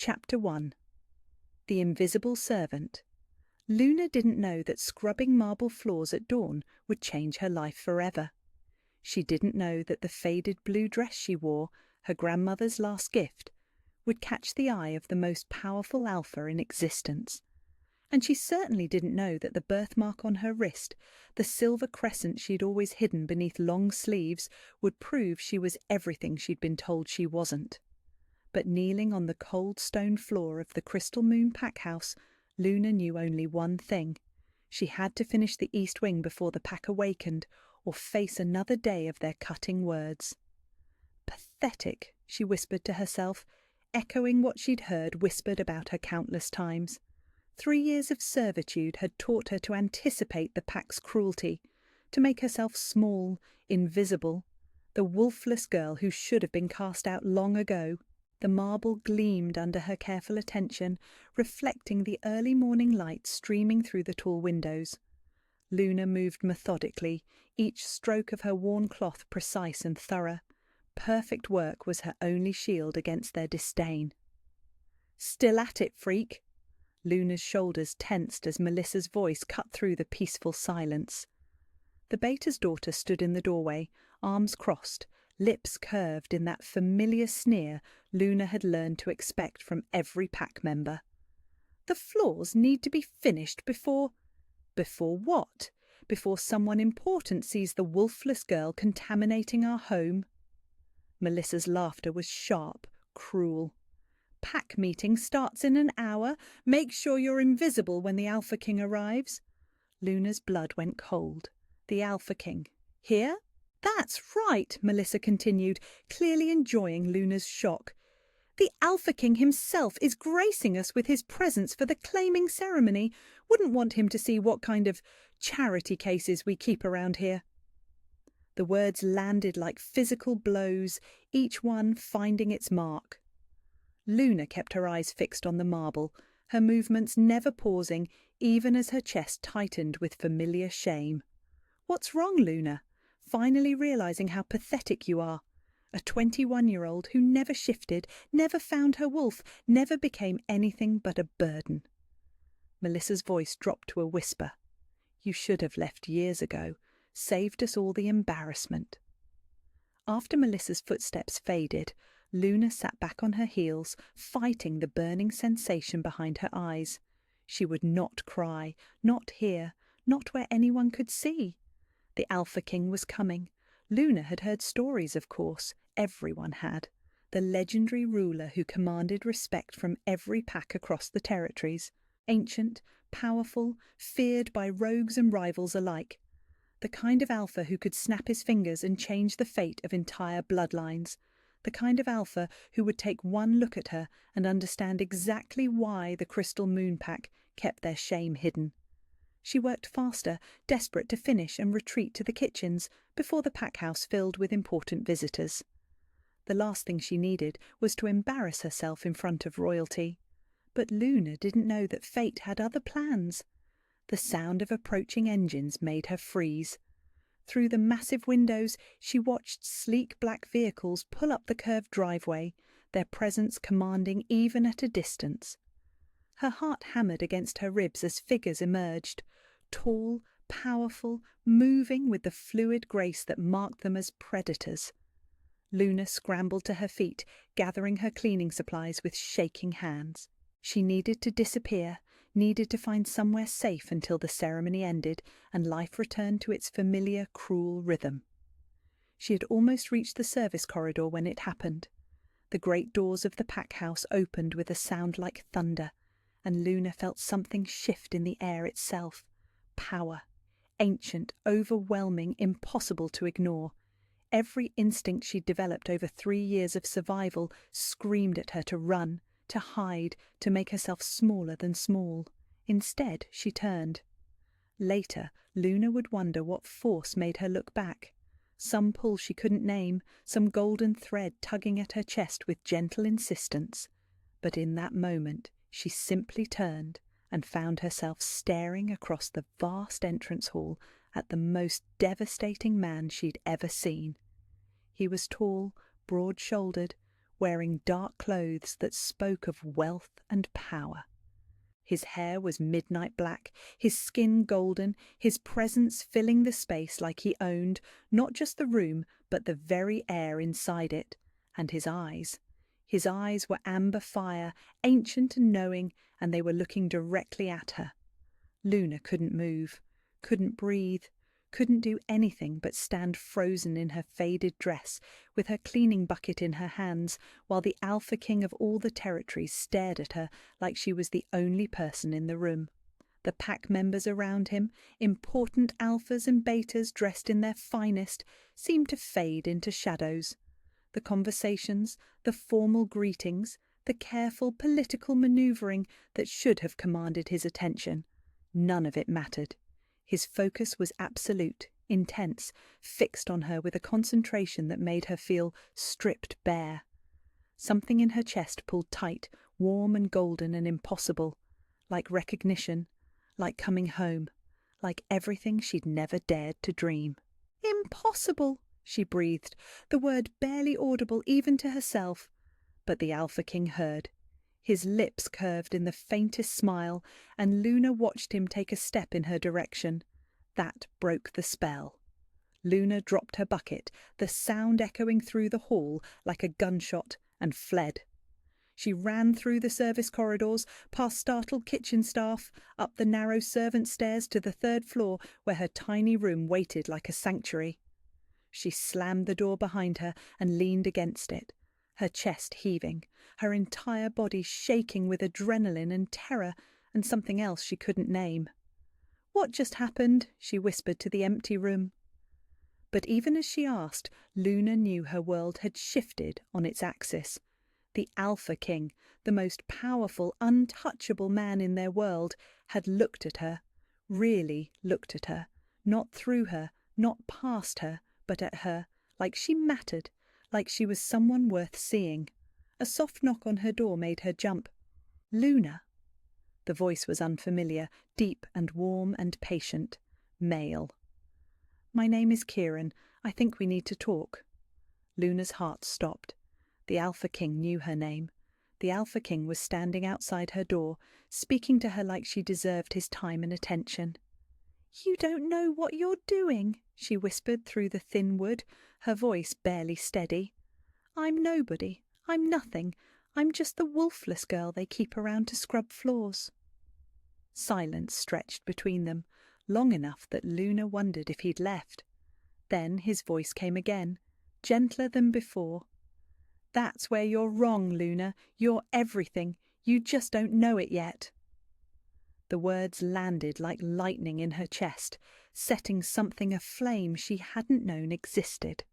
Chapter 1. The Invisible Servant. Luna didn't know that scrubbing marble floors at dawn would change her life forever. She didn't know that the faded blue dress she wore, her grandmother's last gift, would catch the eye of the most powerful alpha in existence. And she certainly didn't know that the birthmark on her wrist, the silver crescent she'd always hidden beneath long sleeves, would prove she was everything she'd been told she wasn't. But kneeling on the cold stone floor of the Crystal Moon pack house, Luna knew only one thing. She had to finish the East Wing before the pack awakened, or face another day of their cutting words. Pathetic, she whispered to herself, echoing what she'd heard whispered about her countless times. 3 years of servitude had taught her to anticipate the pack's cruelty, to make herself small, invisible, the wolfless girl who should have been cast out long ago. The marble gleamed under her careful attention, reflecting the early morning light streaming through the tall windows. Luna moved methodically, each stroke of her worn cloth precise and thorough. Perfect work was her only shield against their disdain. "Still at it, freak!" Luna's shoulders tensed as Melissa's voice cut through the peaceful silence. The baker's daughter stood in the doorway, arms crossed, lips curved in that familiar sneer Luna had learned to expect from every pack member. "The floors need to be finished before—" "Before what? Before someone important sees the wolfless girl contaminating our home?" Melissa's laughter was sharp, cruel. "Pack meeting starts in an hour. Make sure you're invisible when the Alpha King arrives." Luna's blood went cold. The Alpha King. Here? "That's right," Melissa continued, clearly enjoying Luna's shock. "The Alpha King himself is gracing us with his presence for the claiming ceremony. Wouldn't want him to see what kind of charity cases we keep around here." The words landed like physical blows, each one finding its mark. Luna kept her eyes fixed on the marble, her movements never pausing, even as her chest tightened with familiar shame. "What's wrong, Luna? Finally realizing how pathetic you are. A 21-year-old who never shifted, never found her wolf, never became anything but a burden." Melissa's voice dropped to a whisper. "You should have left years ago. Saved us all the embarrassment." After Melissa's footsteps faded, Luna sat back on her heels, fighting the burning sensation behind her eyes. She would not cry, not here, not where anyone could see. The Alpha King was coming. Luna had heard stories, of course. Everyone had. The legendary ruler who commanded respect from every pack across the territories. Ancient, powerful, feared by rogues and rivals alike. The kind of Alpha who could snap his fingers and change the fate of entire bloodlines. The kind of Alpha who would take one look at her and understand exactly why the Crystal Moon Pack kept their shame hidden. She worked faster, desperate to finish and retreat to the kitchens before the pack house filled with important visitors. The last thing she needed was to embarrass herself in front of royalty. But Luna didn't know that fate had other plans. The sound of approaching engines made her freeze. Through the massive windows, she watched sleek black vehicles pull up the curved driveway, their presence commanding even at a distance. Her heart hammered against her ribs as figures emerged, tall, powerful, moving with the fluid grace that marked them as predators. Luna scrambled to her feet, gathering her cleaning supplies with shaking hands. She needed to disappear, needed to find somewhere safe until the ceremony ended and life returned to its familiar, cruel rhythm. She had almost reached the service corridor when it happened. The great doors of the pack house opened with a sound like thunder, and Luna felt something shift in the air itself. Power. Ancient, overwhelming, impossible to ignore. Every instinct she'd developed over 3 years of survival screamed at her to run, to hide, to make herself smaller than small. Instead, she turned. Later, Luna would wonder what force made her look back. Some pull she couldn't name, some golden thread tugging at her chest with gentle insistence. But in that moment, she simply turned and found herself staring across the vast entrance hall at the most devastating man she'd ever seen. He was tall, broad-shouldered, wearing dark clothes that spoke of wealth and power. His hair was midnight black, his skin golden, his presence filling the space like he owned not just the room but the very air inside it, and his eyes. His eyes were amber fire, ancient and knowing, and they were looking directly at her. Luna couldn't move, couldn't breathe, couldn't do anything but stand frozen in her faded dress, with her cleaning bucket in her hands, while the Alpha King of all the territories stared at her like she was the only person in the room. The pack members around him, important alphas and betas dressed in their finest, seemed to fade into shadows. The conversations, the formal greetings, the careful political manoeuvring that should have commanded his attention, none of it mattered. His focus was absolute, intense, fixed on her with a concentration that made her feel stripped bare. Something in her chest pulled tight, warm and golden and impossible, like recognition, like coming home, like everything she'd never dared to dream. "Impossible!" she breathed, the word barely audible even to herself. But the Alpha King heard. His lips curved in the faintest smile, and Luna watched him take a step in her direction. That broke the spell. Luna dropped her bucket, the sound echoing through the hall like a gunshot, and fled. She ran through the service corridors, past startled kitchen staff, up the narrow servant stairs to the 3rd floor where her tiny room waited like a sanctuary. She slammed the door behind her and leaned against it, her chest heaving, her entire body shaking with adrenaline and terror and something else she couldn't name. "What just happened?" she whispered to the empty room. But even as she asked, Luna knew her world had shifted on its axis. The Alpha King, the most powerful, untouchable man in their world, had looked at her, really looked at her, not through her, not past her, but at her, like she mattered, like she was someone worth seeing. A soft knock on her door made her jump. "Luna." The voice was unfamiliar, deep and warm and patient. Male. "My name is Kieran. I think we need to talk." Luna's heart stopped. The Alpha King knew her name. The Alpha King was standing outside her door, speaking to her like she deserved his time and attention. "You don't know what you're doing," she whispered through the thin wood, her voice barely steady. "I'm nobody. I'm nothing. I'm just the wolfless girl they keep around to scrub floors." Silence stretched between them, long enough that Luna wondered if he'd left. Then his voice came again, gentler than before. "That's where you're wrong, Luna. You're everything. You just don't know it yet." The words landed like lightning in her chest, setting something aflame she hadn't known existed.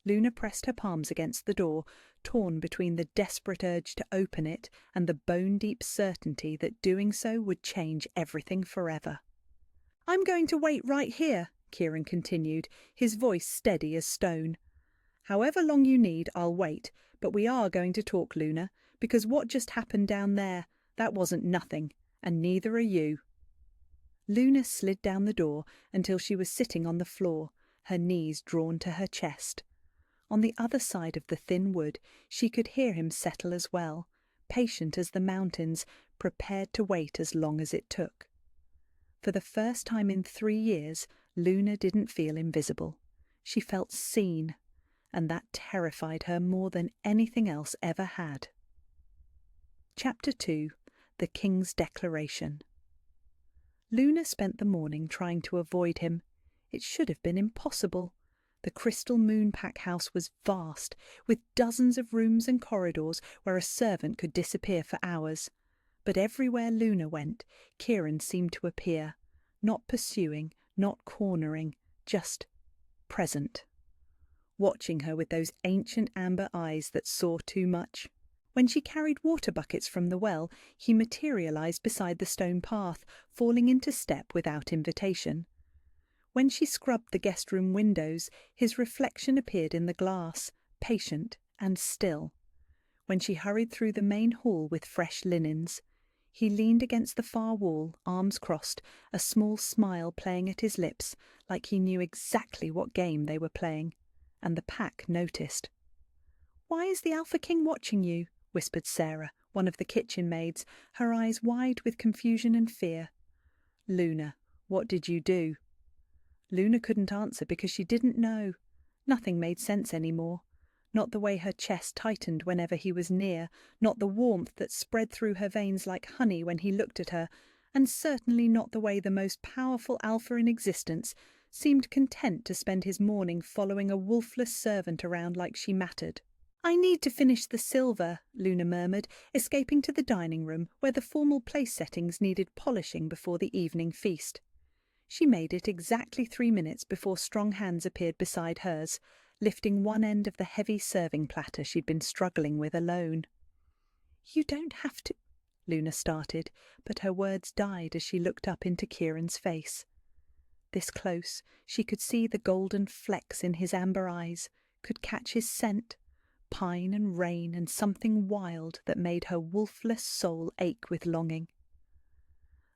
Luna pressed her palms against the door, torn between the desperate urge to open it and the bone-deep certainty that doing so would change everything forever. "I'm going to wait right here," Kieran continued, his voice steady as stone. "However long you need, I'll wait, but we are going to talk, Luna, because what just happened down there, that wasn't nothing, and neither are you." Luna slid down the door until she was sitting on the floor, her knees drawn to her chest. On the other side of the thin wood, she could hear him settle as well, patient as the mountains, prepared to wait as long as it took. For the first time in 3 years, Luna didn't feel invisible. She felt seen, and that terrified her more than anything else ever had. Chapter 2. The King's Declaration. Luna spent the morning trying to avoid him. It should have been impossible. The Crystal Moon Pack house was vast, with dozens of rooms and corridors where a servant could disappear for hours. But everywhere Luna went, Kieran seemed to appear, not pursuing, not cornering, just present, watching her with those ancient amber eyes that saw too much. When she carried water buckets from the well, he materialised beside the stone path, falling into step without invitation. When she scrubbed the guest room windows, his reflection appeared in the glass, patient and still. When she hurried through the main hall with fresh linens, he leaned against the far wall, arms crossed, a small smile playing at his lips, like he knew exactly what game they were playing, and the pack noticed. "Why is the Alpha King watching you?" whispered Sarah, one of the kitchen maids, her eyes wide with confusion and fear. "Luna, what did you do?" Luna couldn't answer because she didn't know. Nothing made sense anymore. Not the way her chest tightened whenever he was near, not the warmth that spread through her veins like honey when he looked at her, and certainly not the way the most powerful alpha in existence seemed content to spend his morning following a wolfless servant around like she mattered. "I need to finish the silver," Luna murmured, escaping to the dining room where the formal place settings needed polishing before the evening feast. She made it exactly 3 minutes before strong hands appeared beside hers, lifting one end of the heavy serving platter she'd been struggling with alone. "You don't have to," Luna started, but her words died as she looked up into Kieran's face. This close, she could see the golden flecks in his amber eyes, could catch his scent, pine and rain and something wild that made her wolfless soul ache with longing.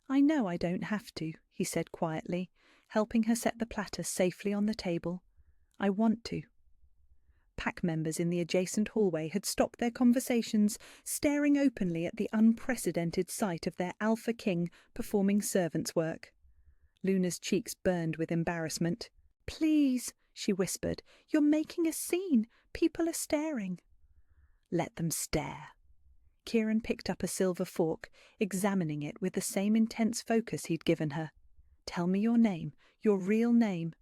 "I know I don't have to," he said quietly, helping her set the platter safely on the table. "I want to." Pack members in the adjacent hallway had stopped their conversations, staring openly at the unprecedented sight of their Alpha King performing servant's work. Luna's cheeks burned with embarrassment. "Please," she whispered, "you're making a scene. People are staring." "Let them stare." Kieran picked up a silver fork, examining it with the same intense focus he'd given her. "Tell me your name, your real name."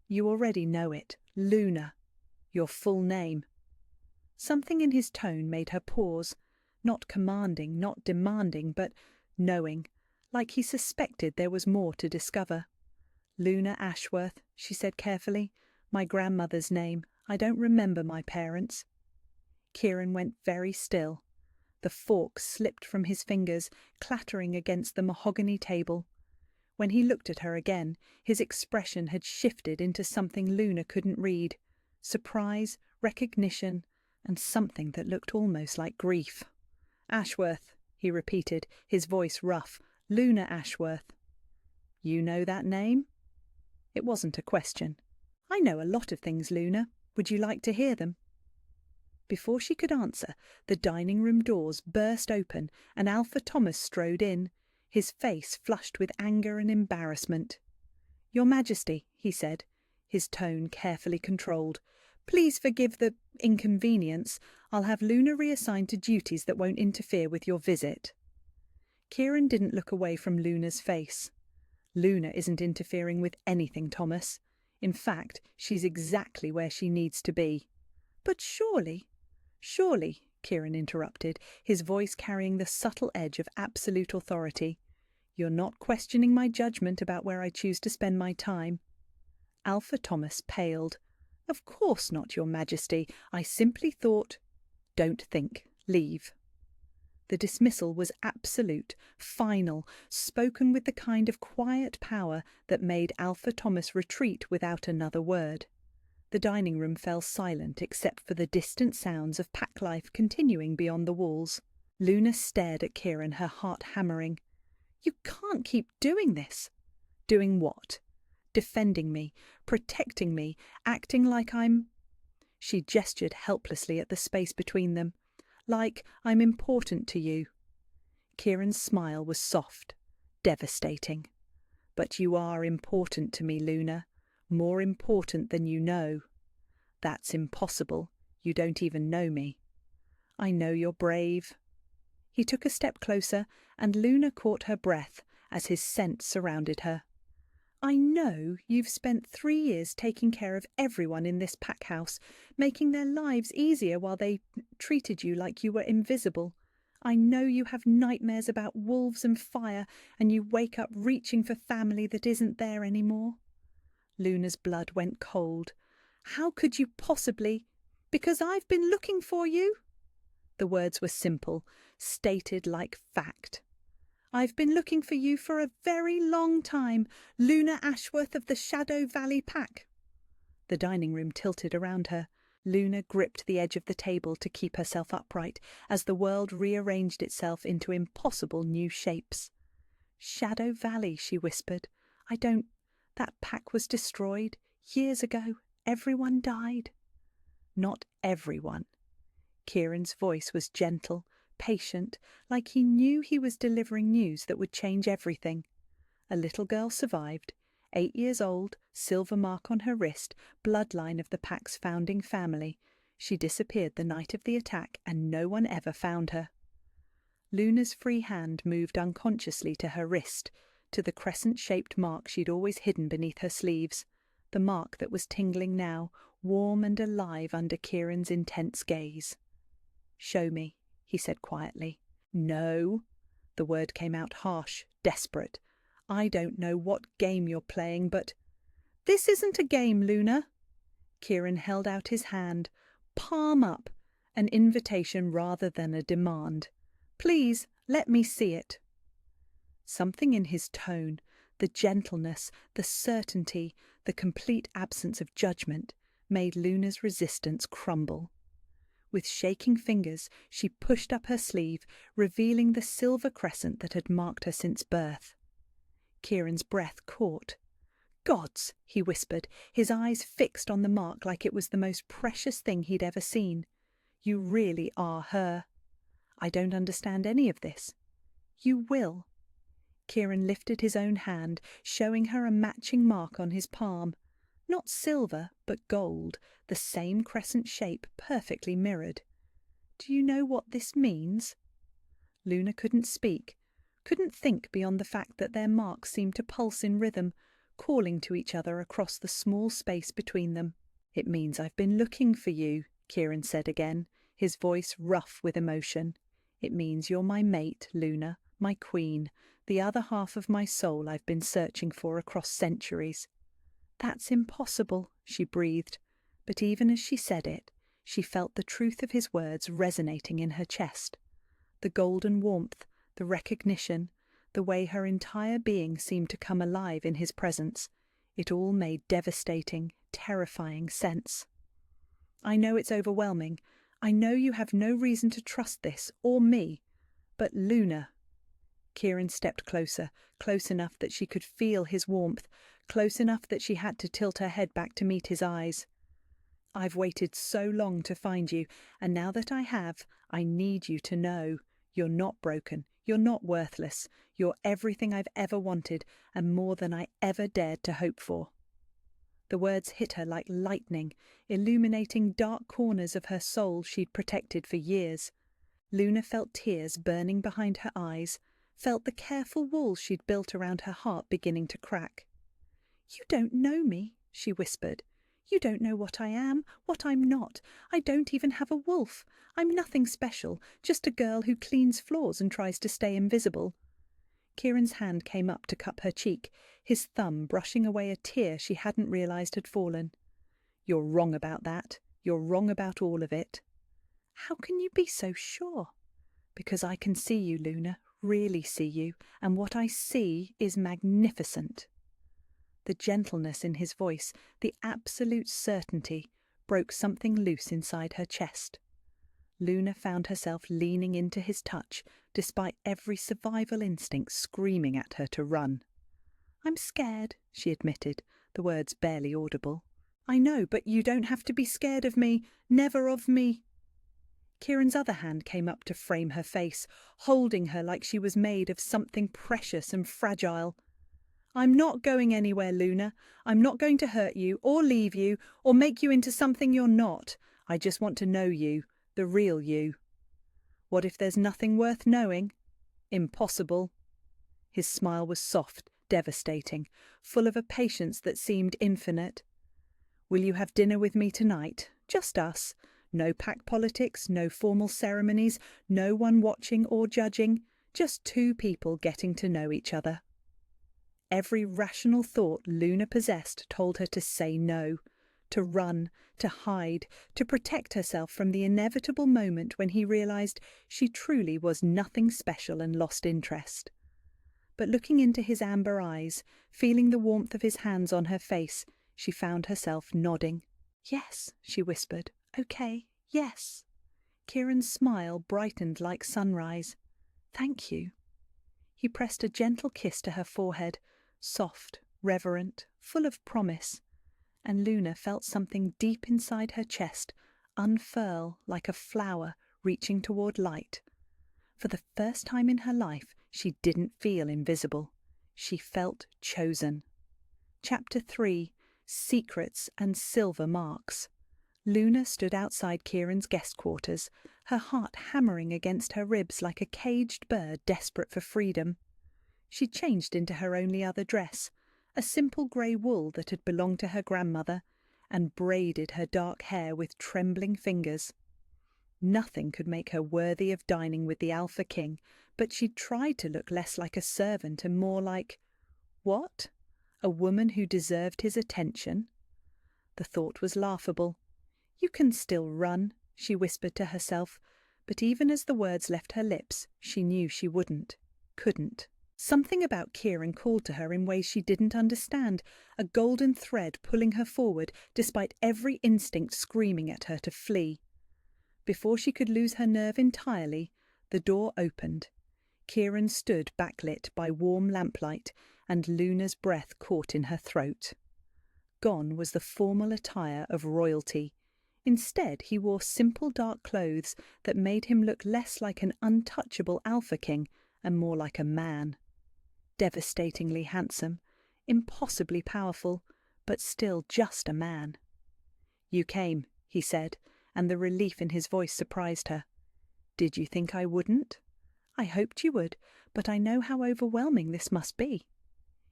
"You already know it. Luna. Your full name." Something in his tone made her pause, not commanding, not demanding, but knowing, like he suspected there was more to discover. "Luna Ashworth," she said carefully. "My grandmother's name. I don't remember my parents." Kieran went very still. The fork slipped from his fingers, clattering against the mahogany table. When he looked at her again, his expression had shifted into something Luna couldn't read. Surprise, recognition, and something that looked almost like grief. "Ashworth," he repeated, his voice rough. "Luna Ashworth." "You know that name?" It wasn't a question. "I know a lot of things, Luna. Would you like to hear them?" Before she could answer, the dining room doors burst open and Alpha Thomas strode in, his face flushed with anger and embarrassment. "Your Majesty," he said, his tone carefully controlled, "please forgive the inconvenience. I'll have Luna reassigned to duties that won't interfere with your visit." Kieran didn't look away from Luna's face. "Luna isn't interfering with anything, Thomas. In fact, she's exactly where she needs to be." "But surely—" "Surely," Kieran interrupted, his voice carrying the subtle edge of absolute authority. "You're not questioning my judgment about where I choose to spend my time." Alpha Thomas paled. "Of course not, Your Majesty. I simply thought—" "Don't think. Leave." The dismissal was absolute, final, spoken with the kind of quiet power that made Alpha Thomas retreat without another word. The dining room fell silent except for the distant sounds of pack life continuing beyond the walls. Luna stared at Kieran, her heart hammering. "You can't keep doing this." "Doing what?" "Defending me, protecting me, acting like I'm—" She gestured helplessly at the space between them. "Like I'm important to you." Kieran's smile was soft, devastating. "But you are important to me, Luna. More important than you know." "That's impossible. You don't even know me." "I know you're brave." He took a step closer, and Luna caught her breath as his scent surrounded her. "I know you've spent 3 years taking care of everyone in this pack house, making their lives easier while they treated you like you were invisible. I know you have nightmares about wolves and fire, and you wake up reaching for family that isn't there anymore." Luna's blood went cold. "How could you possibly—" "Because I've been looking for you." The words were simple, stated like fact. "I've been looking for you for a very long time, Luna Ashworth of the Shadow Valley Pack." The dining room tilted around her. Luna gripped the edge of the table to keep herself upright as the world rearranged itself into impossible new shapes. "Shadow Valley," she whispered. "I don't— That pack was destroyed years ago. Everyone died." "Not everyone," Kieran's voice was gentle, patient, like he knew he was delivering news that would change everything. A little girl survived, 8 years old, silver mark on her wrist, bloodline of the pack's founding family. She disappeared the night of the attack and no one ever found her. Luna's free hand moved unconsciously to her wrist, to the crescent-shaped mark she'd always hidden beneath her sleeves, the mark that was tingling now, warm and alive under Kieran's intense gaze. "Show me," he said quietly. "No." The word came out harsh, desperate. "I don't know what game you're playing, but—" "This isn't a game, Luna." Kieran held out his hand, palm up, an invitation rather than a demand. "Please, let me see it." Something in his tone, the gentleness, the certainty, the complete absence of judgment, made Luna's resistance crumble. With shaking fingers, she pushed up her sleeve, revealing the silver crescent that had marked her since birth. Kieran's breath caught. "Gods," he whispered, his eyes fixed on the mark like it was the most precious thing he'd ever seen. "You really are her. I don't understand any of this. You will." Kieran lifted his own hand, showing her a matching mark on his palm. Not silver, but gold, the same crescent shape perfectly mirrored. "Do you know what this means?" Luna couldn't speak, couldn't think beyond the fact that their marks seemed to pulse in rhythm, calling to each other across the small space between them. "It means I've been looking for you," Kieran said again, his voice rough with emotion. "It means you're my mate, Luna, my queen, the other half of my soul I've been searching for across centuries." "That's impossible," she breathed, but even as she said it, she felt the truth of his words resonating in her chest. The golden warmth, the recognition, the way her entire being seemed to come alive in his presence, it all made devastating, terrifying sense. "I know it's overwhelming. I know you have no reason to trust this, or me. But Luna—" Kieran stepped closer, close enough that she could feel his warmth, close enough that she had to tilt her head back to meet his eyes. "I've waited so long to find you, and now that I have, I need you to know. You're not broken. You're not worthless. You're everything I've ever wanted, and more than I ever dared to hope for." The words hit her like lightning, illuminating dark corners of her soul she'd protected for years. Luna felt tears burning behind her eyes, felt the careful walls she'd built around her heart beginning to crack. "You don't know me," she whispered. "You don't know what I am, what I'm not. I don't even have a wolf. I'm nothing special, just a girl who cleans floors and tries to stay invisible." Kieran's hand came up to cup her cheek, his thumb brushing away a tear she hadn't realized had fallen. "You're wrong about that. You're wrong about all of it." "How can you be so sure?" "Because I can see you, Luna, really see you, and what I see is magnificent." The gentleness in his voice, the absolute certainty, broke something loose inside her chest. Luna found herself leaning into his touch, despite every survival instinct screaming at her to run. "I'm scared," she admitted, the words barely audible. "I know, but you don't have to be scared of me, never of me." Kieran's other hand came up to frame her face, holding her like she was made of something precious and fragile. "I'm not going anywhere, Luna. I'm not going to hurt you, or leave you, or make you into something you're not. I just want to know you, the real you." "What if there's nothing worth knowing?" "Impossible." His smile was soft, devastating, full of a patience that seemed infinite. "Will you have dinner with me tonight? Just us. No pack politics, no formal ceremonies, no one watching or judging, just two people getting to know each other." Every rational thought Luna possessed told her to say no, to run, to hide, to protect herself from the inevitable moment when he realized she truly was nothing special and lost interest. But looking into his amber eyes, feeling the warmth of his hands on her face, she found herself nodding. "Yes," she whispered. "Okay, yes." Kieran's smile brightened like sunrise. "Thank you." He pressed a gentle kiss to her forehead, soft, reverent, full of promise, and Luna felt something deep inside her chest unfurl like a flower reaching toward light. For the first time in her life, she didn't feel invisible. She felt chosen. Chapter 3: Secrets and Silver Marks. Luna stood outside Kieran's guest quarters, her heart hammering against her ribs like a caged bird desperate for freedom. She changed into her only other dress, a simple grey wool that had belonged to her grandmother, and braided her dark hair with trembling fingers. Nothing could make her worthy of dining with the Alpha King, but she tried to look less like a servant and more like— what? A woman who deserved his attention? The thought was laughable. "You can still run," she whispered to herself, but even as the words left her lips, she knew she couldn't. Something about Kieran called to her in ways she didn't understand, a golden thread pulling her forward despite every instinct screaming at her to flee. Before she could lose her nerve entirely, the door opened. Kieran stood backlit by warm lamplight, and Luna's breath caught in her throat. Gone was the formal attire of royalty. Instead, he wore simple dark clothes that made him look less like an untouchable Alpha King and more like a man. Devastatingly handsome, impossibly powerful, but still just a man. "You came," he said, and the relief in his voice surprised her. "Did you think I wouldn't? I hoped you would, but I know how overwhelming this must be."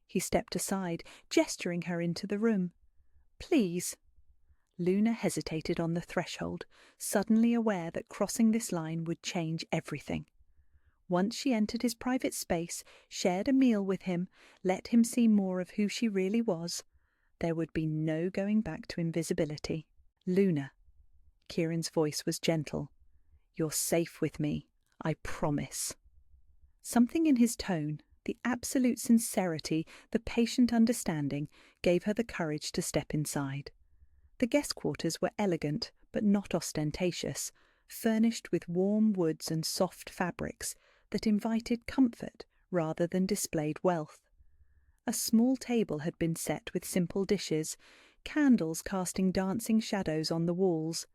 He stepped aside, gesturing her into the room. "Please." Luna hesitated on the threshold, suddenly aware that crossing this line would change everything. Once she entered his private space, shared a meal with him, let him see more of who she really was, there would be no going back to invisibility. "Luna." Kieran's voice was gentle. "You're safe with me, I promise." Something in his tone, the absolute sincerity, the patient understanding, gave her the courage to step inside. The guest quarters were elegant, but not ostentatious, furnished with warm woods and soft fabrics that invited comfort rather than displayed wealth. A small table had been set with simple dishes, candles casting dancing shadows on the walls.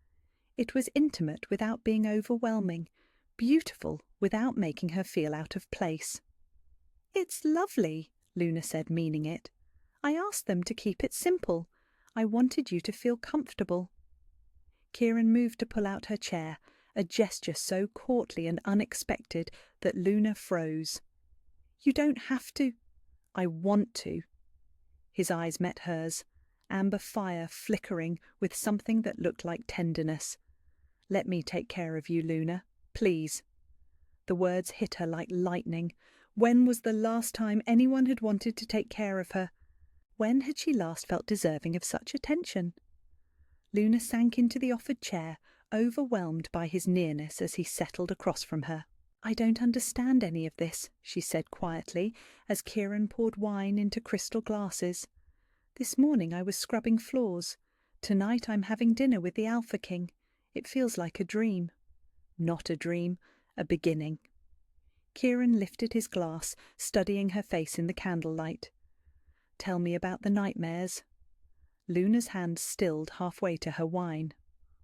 It was intimate without being overwhelming, beautiful without making her feel out of place. "It's lovely," Luna said, meaning it. "I asked them to keep it simple. I wanted you to feel comfortable." Kieran moved to pull out her chair, a gesture so courtly and unexpected that Luna froze. "You don't have to." "I want to." His eyes met hers, amber fire flickering with something that looked like tenderness. "Let me take care of you, Luna. Please." The words hit her like lightning. When was the last time anyone had wanted to take care of her? When had she last felt deserving of such attention? Luna sank into the offered chair, overwhelmed by his nearness as he settled across from her. "I don't understand any of this," she said quietly, as Kieran poured wine into crystal glasses. "This morning I was scrubbing floors. Tonight I'm having dinner with the Alpha King. It feels like a dream." "Not a dream, a beginning." Kieran lifted his glass, studying her face in the candlelight. "Tell me about the nightmares." Luna's hand stilled halfway to her wine.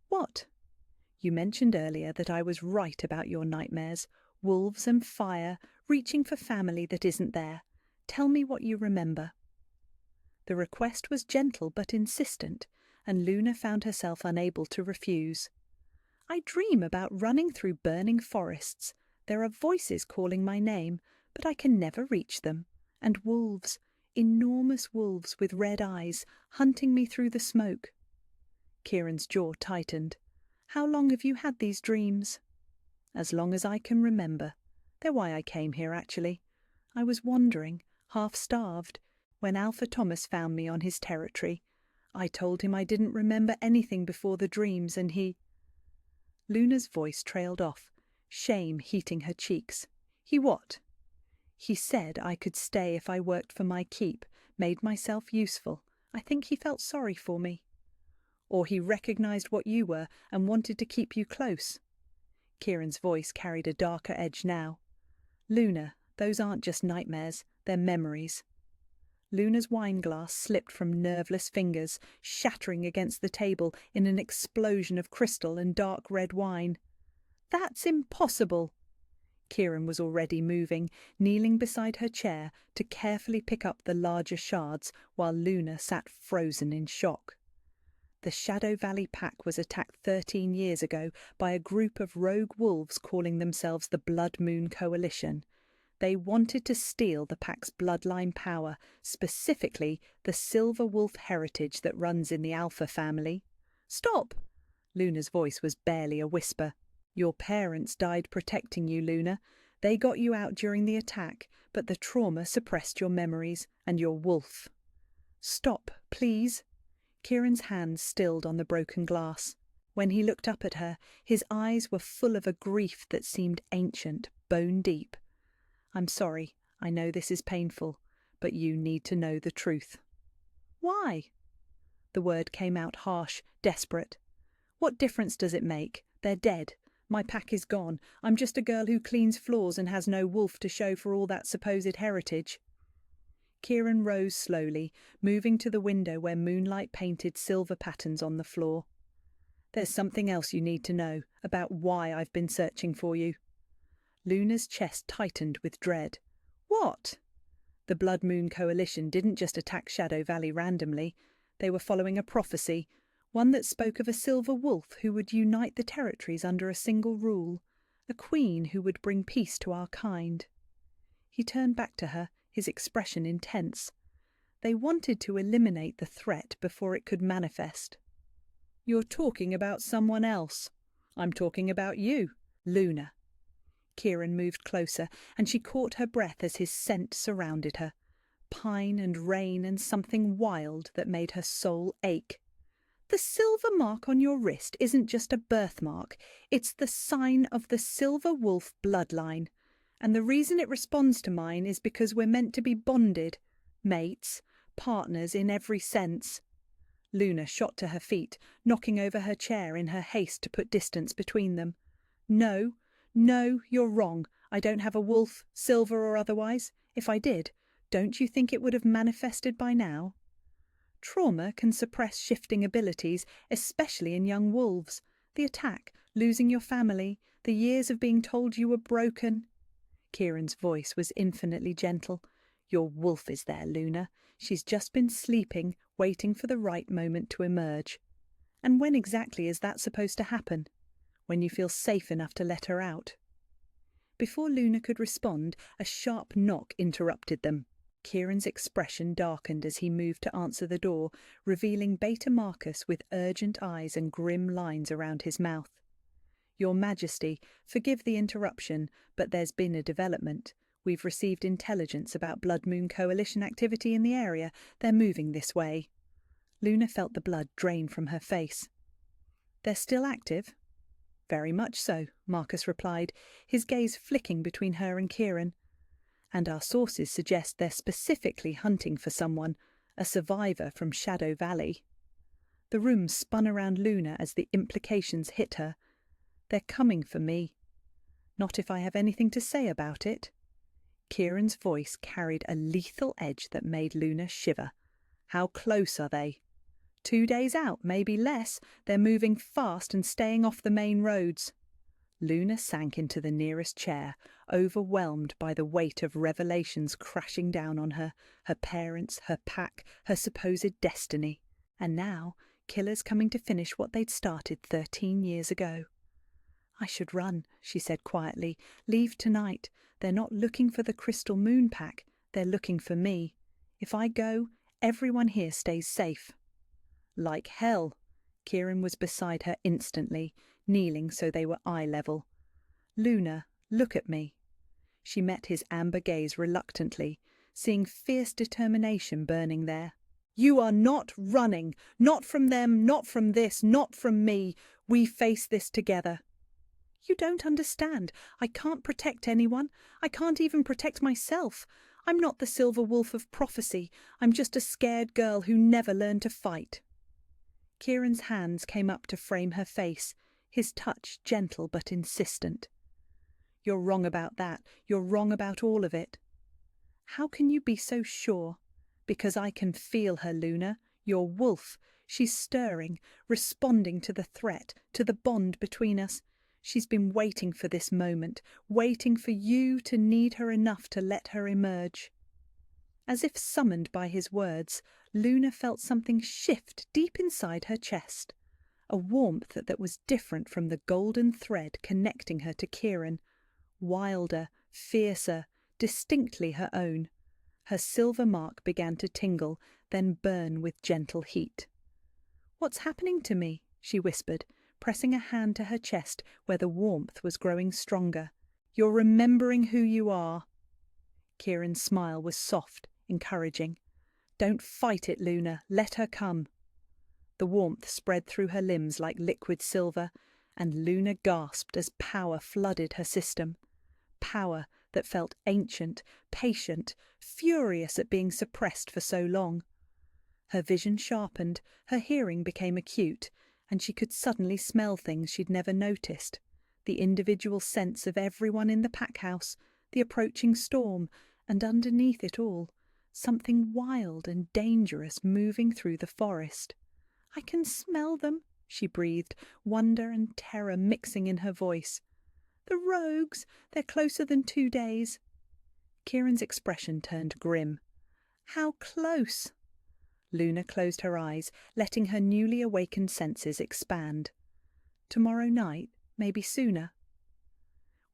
"What?" "You mentioned earlier that I was right about your nightmares. Wolves and fire, reaching for family that isn't there. Tell me what you remember." The request was gentle but insistent, and Luna found herself unable to refuse. "I dream about running through burning forests. There are voices calling my name, but I can never reach them. And wolves, enormous wolves with red eyes, hunting me through the smoke." Kieran's jaw tightened. "How long have you had these dreams?" "As long as I can remember. They're why I came here, actually. I was wandering, half-starved, when Alpha Thomas found me on his territory. I told him I didn't remember anything before the dreams, and he—" Luna's voice trailed off, shame heating her cheeks. "He what?" "He said I could stay if I worked for my keep, made myself useful. I think he felt sorry for me." "Or he recognized what you were and wanted to keep you close." Kieran's voice carried a darker edge now. "Luna, those aren't just nightmares, they're memories." Luna's wineglass slipped from nerveless fingers, shattering against the table in an explosion of crystal and dark red wine. "That's impossible!" Kieran was already moving, kneeling beside her chair to carefully pick up the larger shards while Luna sat frozen in shock. The Shadow Valley Pack was attacked 13 years ago by a group of rogue wolves calling themselves the Blood Moon Coalition. They wanted to steal the pack's bloodline power, specifically the silver wolf heritage that runs in the Alpha family. "Stop!" Luna's voice was barely a whisper. "Your parents died protecting you, Luna. They got you out during the attack, but the trauma suppressed your memories and your wolf." "Stop, please." Kieran's hands stilled on the broken glass. When he looked up at her, his eyes were full of a grief that seemed ancient, bone deep. "I'm sorry, I know this is painful, but you need to know the truth." "Why?" The word came out harsh, desperate. "What difference does it make? They're dead. My pack is gone. I'm just a girl who cleans floors and has no wolf to show for all that supposed heritage." Kieran rose slowly, moving to the window where moonlight painted silver patterns on the floor. "There's something else you need to know about why I've been searching for you." Luna's chest tightened with dread. "What?" The Blood Moon Coalition didn't just attack Shadow Valley randomly. They were following a prophecy, one that spoke of a silver wolf who would unite the territories under a single rule, a queen who would bring peace to our kind. He turned back to her, his expression intense. They wanted to eliminate the threat before it could manifest. "You're talking about someone else. I'm talking about you, Luna." Kieran moved closer, and she caught her breath as his scent surrounded her. Pine and rain and something wild that made her soul ache. "The silver mark on your wrist isn't just a birthmark. It's the sign of the silver wolf bloodline. And the reason it responds to mine is because we're meant to be bonded. Mates, partners in every sense." Luna shot to her feet, knocking over her chair in her haste to put distance between them. "No, no, you're wrong. I don't have a wolf, silver or otherwise. If I did, don't you think it would have manifested by now?" Trauma can suppress shifting abilities, especially in young wolves. The attack, losing your family, the years of being told you were broken. Kieran's voice was infinitely gentle. "Your wolf is there, Luna. She's just been sleeping, waiting for the right moment to emerge. And when exactly is that supposed to happen? When you feel safe enough to let her out." Before Luna could respond, a sharp knock interrupted them. Kieran's expression darkened as he moved to answer the door, revealing Beta Marcus with urgent eyes and grim lines around his mouth. "Your Majesty, forgive the interruption, but there's been a development. We've received intelligence about Blood Moon Coalition activity in the area. They're moving this way." Luna felt the blood drain from her face. "They're still active?" "Very much so," Marcus replied, his gaze flicking between her and Kieran. "And our sources suggest they're specifically hunting for someone, a survivor from Shadow Valley." The room spun around Luna as the implications hit her. "They're coming for me." "Not if I have anything to say about it." Kieran's voice carried a lethal edge that made Luna shiver. "How close are they?" 2 days out, maybe less. They're moving fast and staying off the main roads." Luna sank into the nearest chair, overwhelmed by the weight of revelations crashing down on her, her parents, her pack, her supposed destiny. And now, killers coming to finish what they'd started 13 years ago. "I should run," she said quietly. "Leave tonight. They're not looking for the Crystal Moon Pack. They're looking for me. If I go, everyone here stays safe." "Like hell." Kieran was beside her instantly, kneeling so they were eye level. "Luna, look at me." She met his amber gaze reluctantly, seeing fierce determination burning there. "You are not running. Not from them, not from this, not from me. We face this together." "You don't understand. I can't protect anyone. I can't even protect myself. I'm not the silver wolf of prophecy. I'm just a scared girl who never learned to fight." Kieran's hands came up to frame her face, his touch gentle but insistent. "You're wrong about that. You're wrong about all of it." "How can you be so sure?" Because I can feel her, Luna. Your wolf. She's stirring, responding to the threat, to the bond between us. She's been waiting for this moment, waiting for you to need her enough to let her emerge." As if summoned by his words, Luna felt something shift deep inside her chest. A warmth that was different from the golden thread connecting her to Kieran. Wilder, fiercer, distinctly her own. Her silver mark began to tingle, then burn with gentle heat. "What's happening to me?" she whispered, pressing a hand to her chest where the warmth was growing stronger. "You're remembering who you are." Kieran's smile was soft, encouraging. "Don't fight it, Luna. Let her come." The warmth spread through her limbs like liquid silver, and Luna gasped as power flooded her system. Power that felt ancient, patient, furious at being suppressed for so long. Her vision sharpened, her hearing became acute, and she could suddenly smell things she'd never noticed. The individual sense of everyone in the pack house, the approaching storm, and underneath it all, something wild and dangerous moving through the forest. "I can smell them," she breathed, wonder and terror mixing in her voice. "The rogues, they're closer than 2 days." Kieran's expression turned grim. "How close?" Luna closed her eyes, letting her newly awakened senses expand. "Tomorrow night, maybe sooner."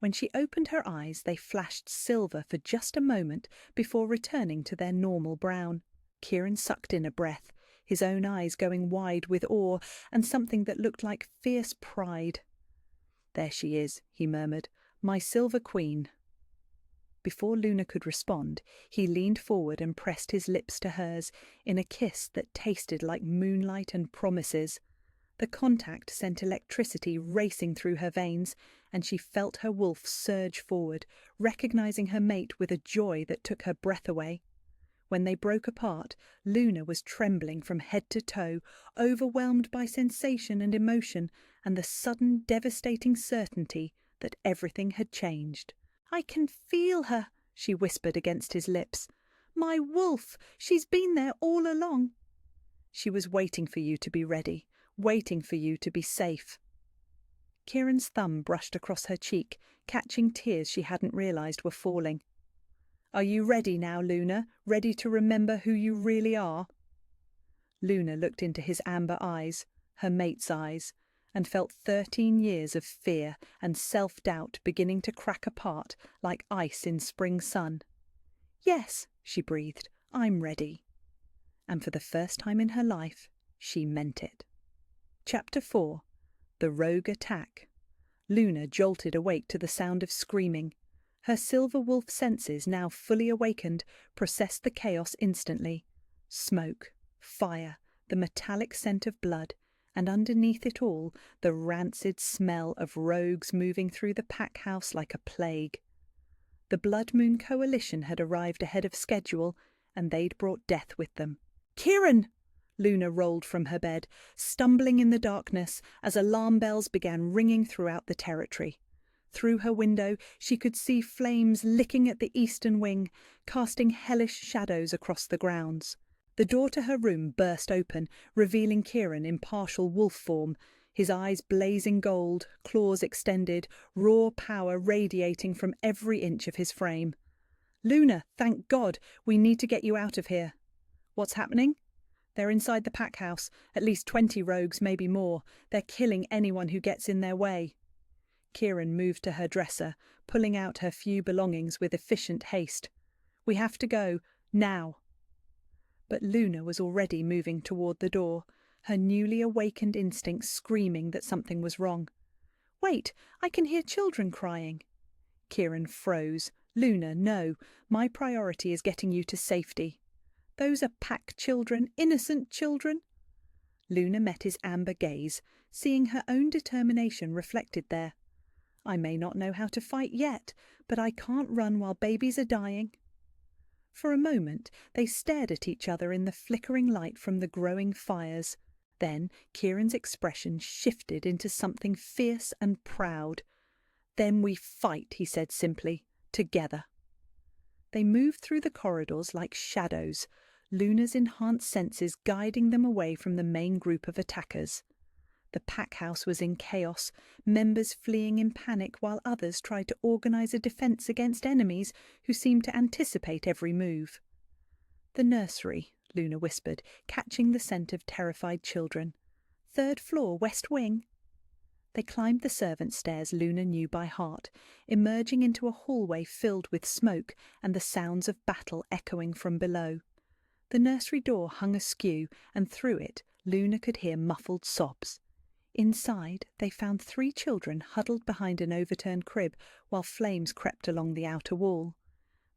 When she opened her eyes, they flashed silver for just a moment before returning to their normal brown. Kieran sucked in a breath, his own eyes going wide with awe and something that looked like fierce pride. "There she is," he murmured, "my silver queen." Before Luna could respond, he leaned forward and pressed his lips to hers in a kiss that tasted like moonlight and promises. The contact sent electricity racing through her veins, and she felt her wolf surge forward, recognizing her mate with a joy that took her breath away. When they broke apart, Luna was trembling from head to toe, overwhelmed by sensation and emotion and the sudden devastating certainty that everything had changed. "I can feel her," she whispered against his lips. "My wolf! She's been there all along." "She was waiting for you to be ready, waiting for you to be safe." Kieran's thumb brushed across her cheek, catching tears she hadn't realized were falling. "Are you ready now, Luna? Ready to remember who you really are?" Luna looked into his amber eyes, her mate's eyes, and felt 13 years of fear and self-doubt beginning to crack apart like ice in spring sun. "Yes," she breathed, "I'm ready." And for the first time in her life, she meant it. Chapter 4. The Rogue Attack. Luna jolted awake to the sound of screaming. Her silver wolf senses, now fully awakened, processed the chaos instantly. Smoke, fire, the metallic scent of blood, and underneath it all, the rancid smell of rogues moving through the pack house like a plague. The Blood Moon Coalition had arrived ahead of schedule, and they'd brought death with them. "Kieran!" Luna rolled from her bed, stumbling in the darkness as alarm bells began ringing throughout the territory. Through her window, she could see flames licking at the eastern wing, casting hellish shadows across the grounds. The door to her room burst open, revealing Kieran in partial wolf form, his eyes blazing gold, claws extended, raw power radiating from every inch of his frame. "Luna, thank God, we need to get you out of here." "What's happening?" "They're inside the pack house, at least 20 rogues, maybe more. They're killing anyone who gets in their way." Kieran moved to her dresser, pulling out her few belongings with efficient haste. "We have to go, now." But Luna was already moving toward the door, her newly awakened instincts screaming that something was wrong. "Wait, I can hear children crying." Kieran froze. "Luna, no. My priority is getting you to safety." "Those are pack children, innocent children." Luna met his amber gaze, seeing her own determination reflected there. "I may not know how to fight yet, but I can't run while babies are dying." For a moment they stared at each other in the flickering light from the growing fires. Then Kieran's expression shifted into something fierce and proud. "Then we fight," he said simply, "together." They moved through the corridors like shadows. Luna's enhanced senses guiding them away from the main group of attackers. The pack house was in chaos, members fleeing in panic while others tried to organise a defence against enemies who seemed to anticipate every move. "The nursery," Luna whispered, catching the scent of terrified children. "Third floor, west wing." They climbed the servants' stairs Luna knew by heart, emerging into a hallway filled with smoke and the sounds of battle echoing from below. The nursery door hung askew, and through it Luna could hear muffled sobs. Inside, they found 3 children huddled behind an overturned crib while flames crept along the outer wall.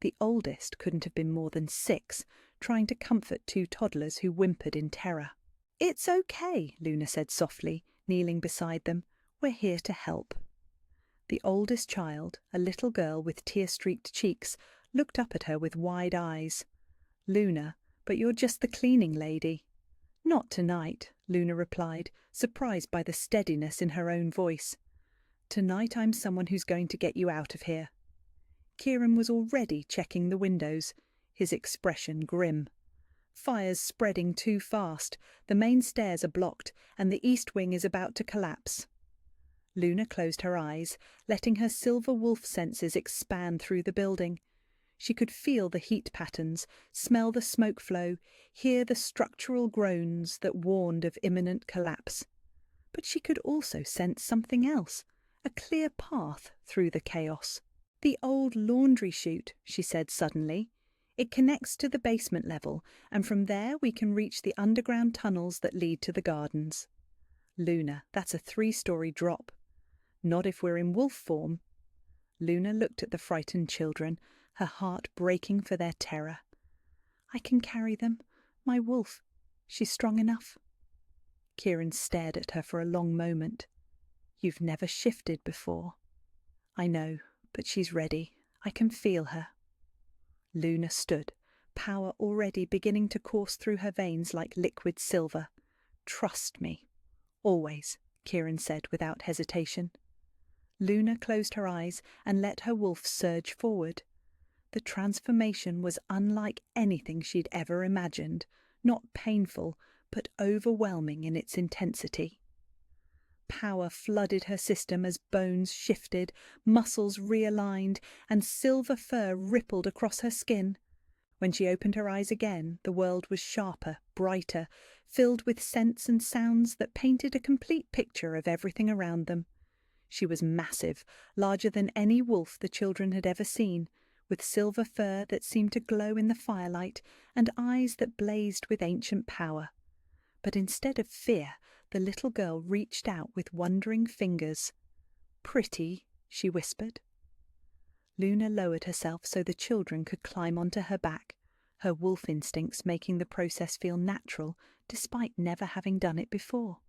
The oldest couldn't have been more than 6, trying to comfort 2 toddlers who whimpered in terror. "It's okay," Luna said softly, kneeling beside them. "We're here to help." The oldest child, a little girl with tear-streaked cheeks, looked up at her with wide eyes. "Luna, but you're just the cleaning lady." "Not tonight," Luna replied, surprised by the steadiness in her own voice. "Tonight I'm someone who's going to get you out of here." Kieran was already checking the windows, his expression grim. "Fire's spreading too fast, the main stairs are blocked, and the east wing is about to collapse." Luna closed her eyes, letting her silver wolf senses expand through the building. She could feel the heat patterns, smell the smoke flow, hear the structural groans that warned of imminent collapse. But she could also sense something else, a clear path through the chaos. "The old laundry chute," she said suddenly. "It connects to the basement level, and from there we can reach the underground tunnels that lead to the gardens." "Luna, that's a 3-story drop." "Not if we're in wolf form." Luna looked at the frightened children, her heart breaking for their terror. "I can carry them. My wolf. She's strong enough." Kieran stared at her for a long moment. "You've never shifted before." "I know, but she's ready. I can feel her." Luna stood, power already beginning to course through her veins like liquid silver. "Trust me." "Always," Kieran said without hesitation. Luna closed her eyes and let her wolf surge forward. The transformation was unlike anything she'd ever imagined, not painful, but overwhelming in its intensity. Power flooded her system as bones shifted, muscles realigned, and silver fur rippled across her skin. When she opened her eyes again, the world was sharper, brighter, filled with scents and sounds that painted a complete picture of everything around them. She was massive, larger than any wolf the children had ever seen, with silver fur that seemed to glow in the firelight and eyes that blazed with ancient power. But instead of fear, the little girl reached out with wondering fingers. "Pretty," she whispered. Luna lowered herself so the children could climb onto her back, her wolf instincts making the process feel natural despite never having done it before.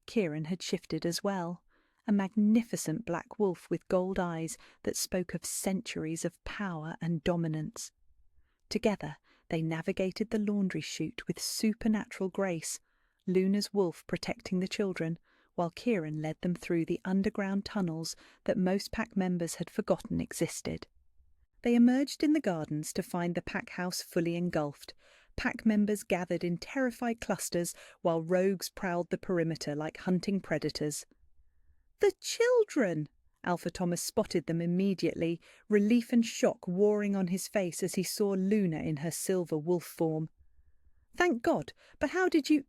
Kieran had shifted as well, a magnificent black wolf with gold eyes that spoke of centuries of power and dominance. Together, they navigated the laundry chute with supernatural grace, Luna's wolf protecting the children, while Kieran led them through the underground tunnels that most pack members had forgotten existed. They emerged in the gardens to find the pack house fully engulfed, pack members gathered in terrified clusters while rogues prowled the perimeter like hunting predators. "The children!" Alpha Thomas spotted them immediately, relief and shock warring on his face as he saw Luna in her silver wolf form. "Thank God, but how did you—"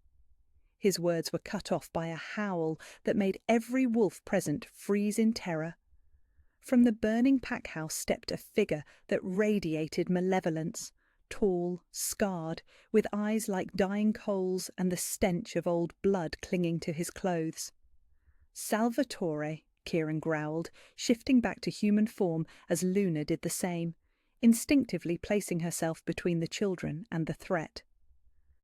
His words were cut off by a howl that made every wolf present freeze in terror. From the burning pack house stepped a figure that radiated malevolence, tall, scarred, with eyes like dying coals and the stench of old blood clinging to his clothes. "Salvatore," Kieran growled, shifting back to human form as Luna did the same, instinctively placing herself between the children and the threat.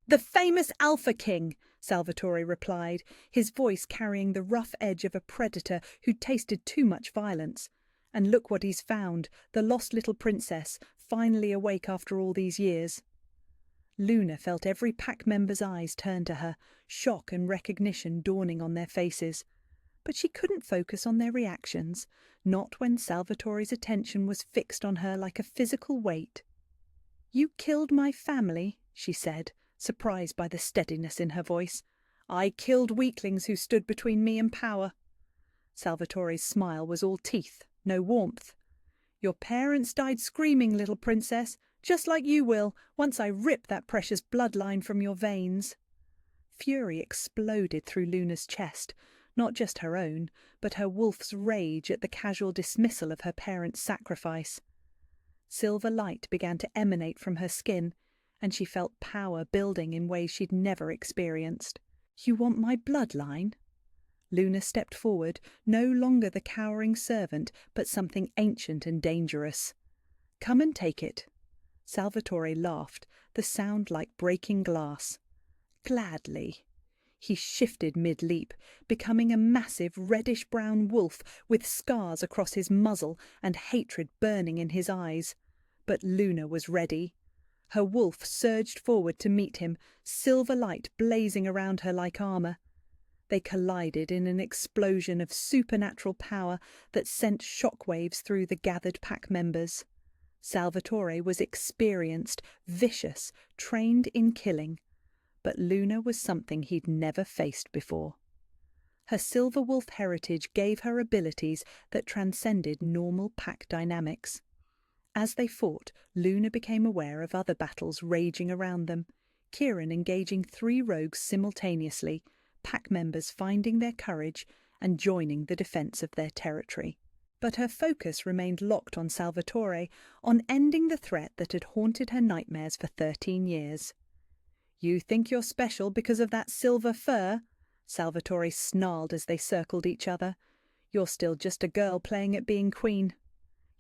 "The famous Alpha King," Salvatore replied, his voice carrying the rough edge of a predator who'd tasted too much violence. "And look what he's found, the lost little princess, finally awake after all these years." Luna felt every pack member's eyes turn to her, shock and recognition dawning on their faces. But she couldn't focus on their reactions, not when Salvatore's attention was fixed on her like a physical weight. "You killed my family," she said, surprised by the steadiness in her voice. "I killed weaklings who stood between me and power." Salvatore's smile was all teeth, no warmth. "Your parents died screaming, little princess, just like you will, once I rip that precious bloodline from your veins." Fury exploded through Luna's chest, not just her own, but her wolf's rage at the casual dismissal of her parents' sacrifice. Silver light began to emanate from her skin, and she felt power building in ways she'd never experienced. "You want my bloodline?" Luna stepped forward, no longer the cowering servant, but something ancient and dangerous. "Come and take it." Salvatore laughed, the sound like breaking glass. "Gladly." He shifted mid-leap, becoming a massive reddish-brown wolf with scars across his muzzle and hatred burning in his eyes. But Luna was ready. Her wolf surged forward to meet him, silver light blazing around her like armour. They collided in an explosion of supernatural power that sent shockwaves through the gathered pack members. Salvatore was experienced, vicious, trained in killing. But Luna was something he'd never faced before. Her silver wolf heritage gave her abilities that transcended normal pack dynamics. As they fought, Luna became aware of other battles raging around them, Kieran engaging 3 rogues simultaneously, pack members finding their courage and joining the defence of their territory. But her focus remained locked on Salvatore, on ending the threat that had haunted her nightmares for 13 years. "You think you're special because of that silver fur?" Salvatore snarled as they circled each other. "You're still just a girl playing at being queen."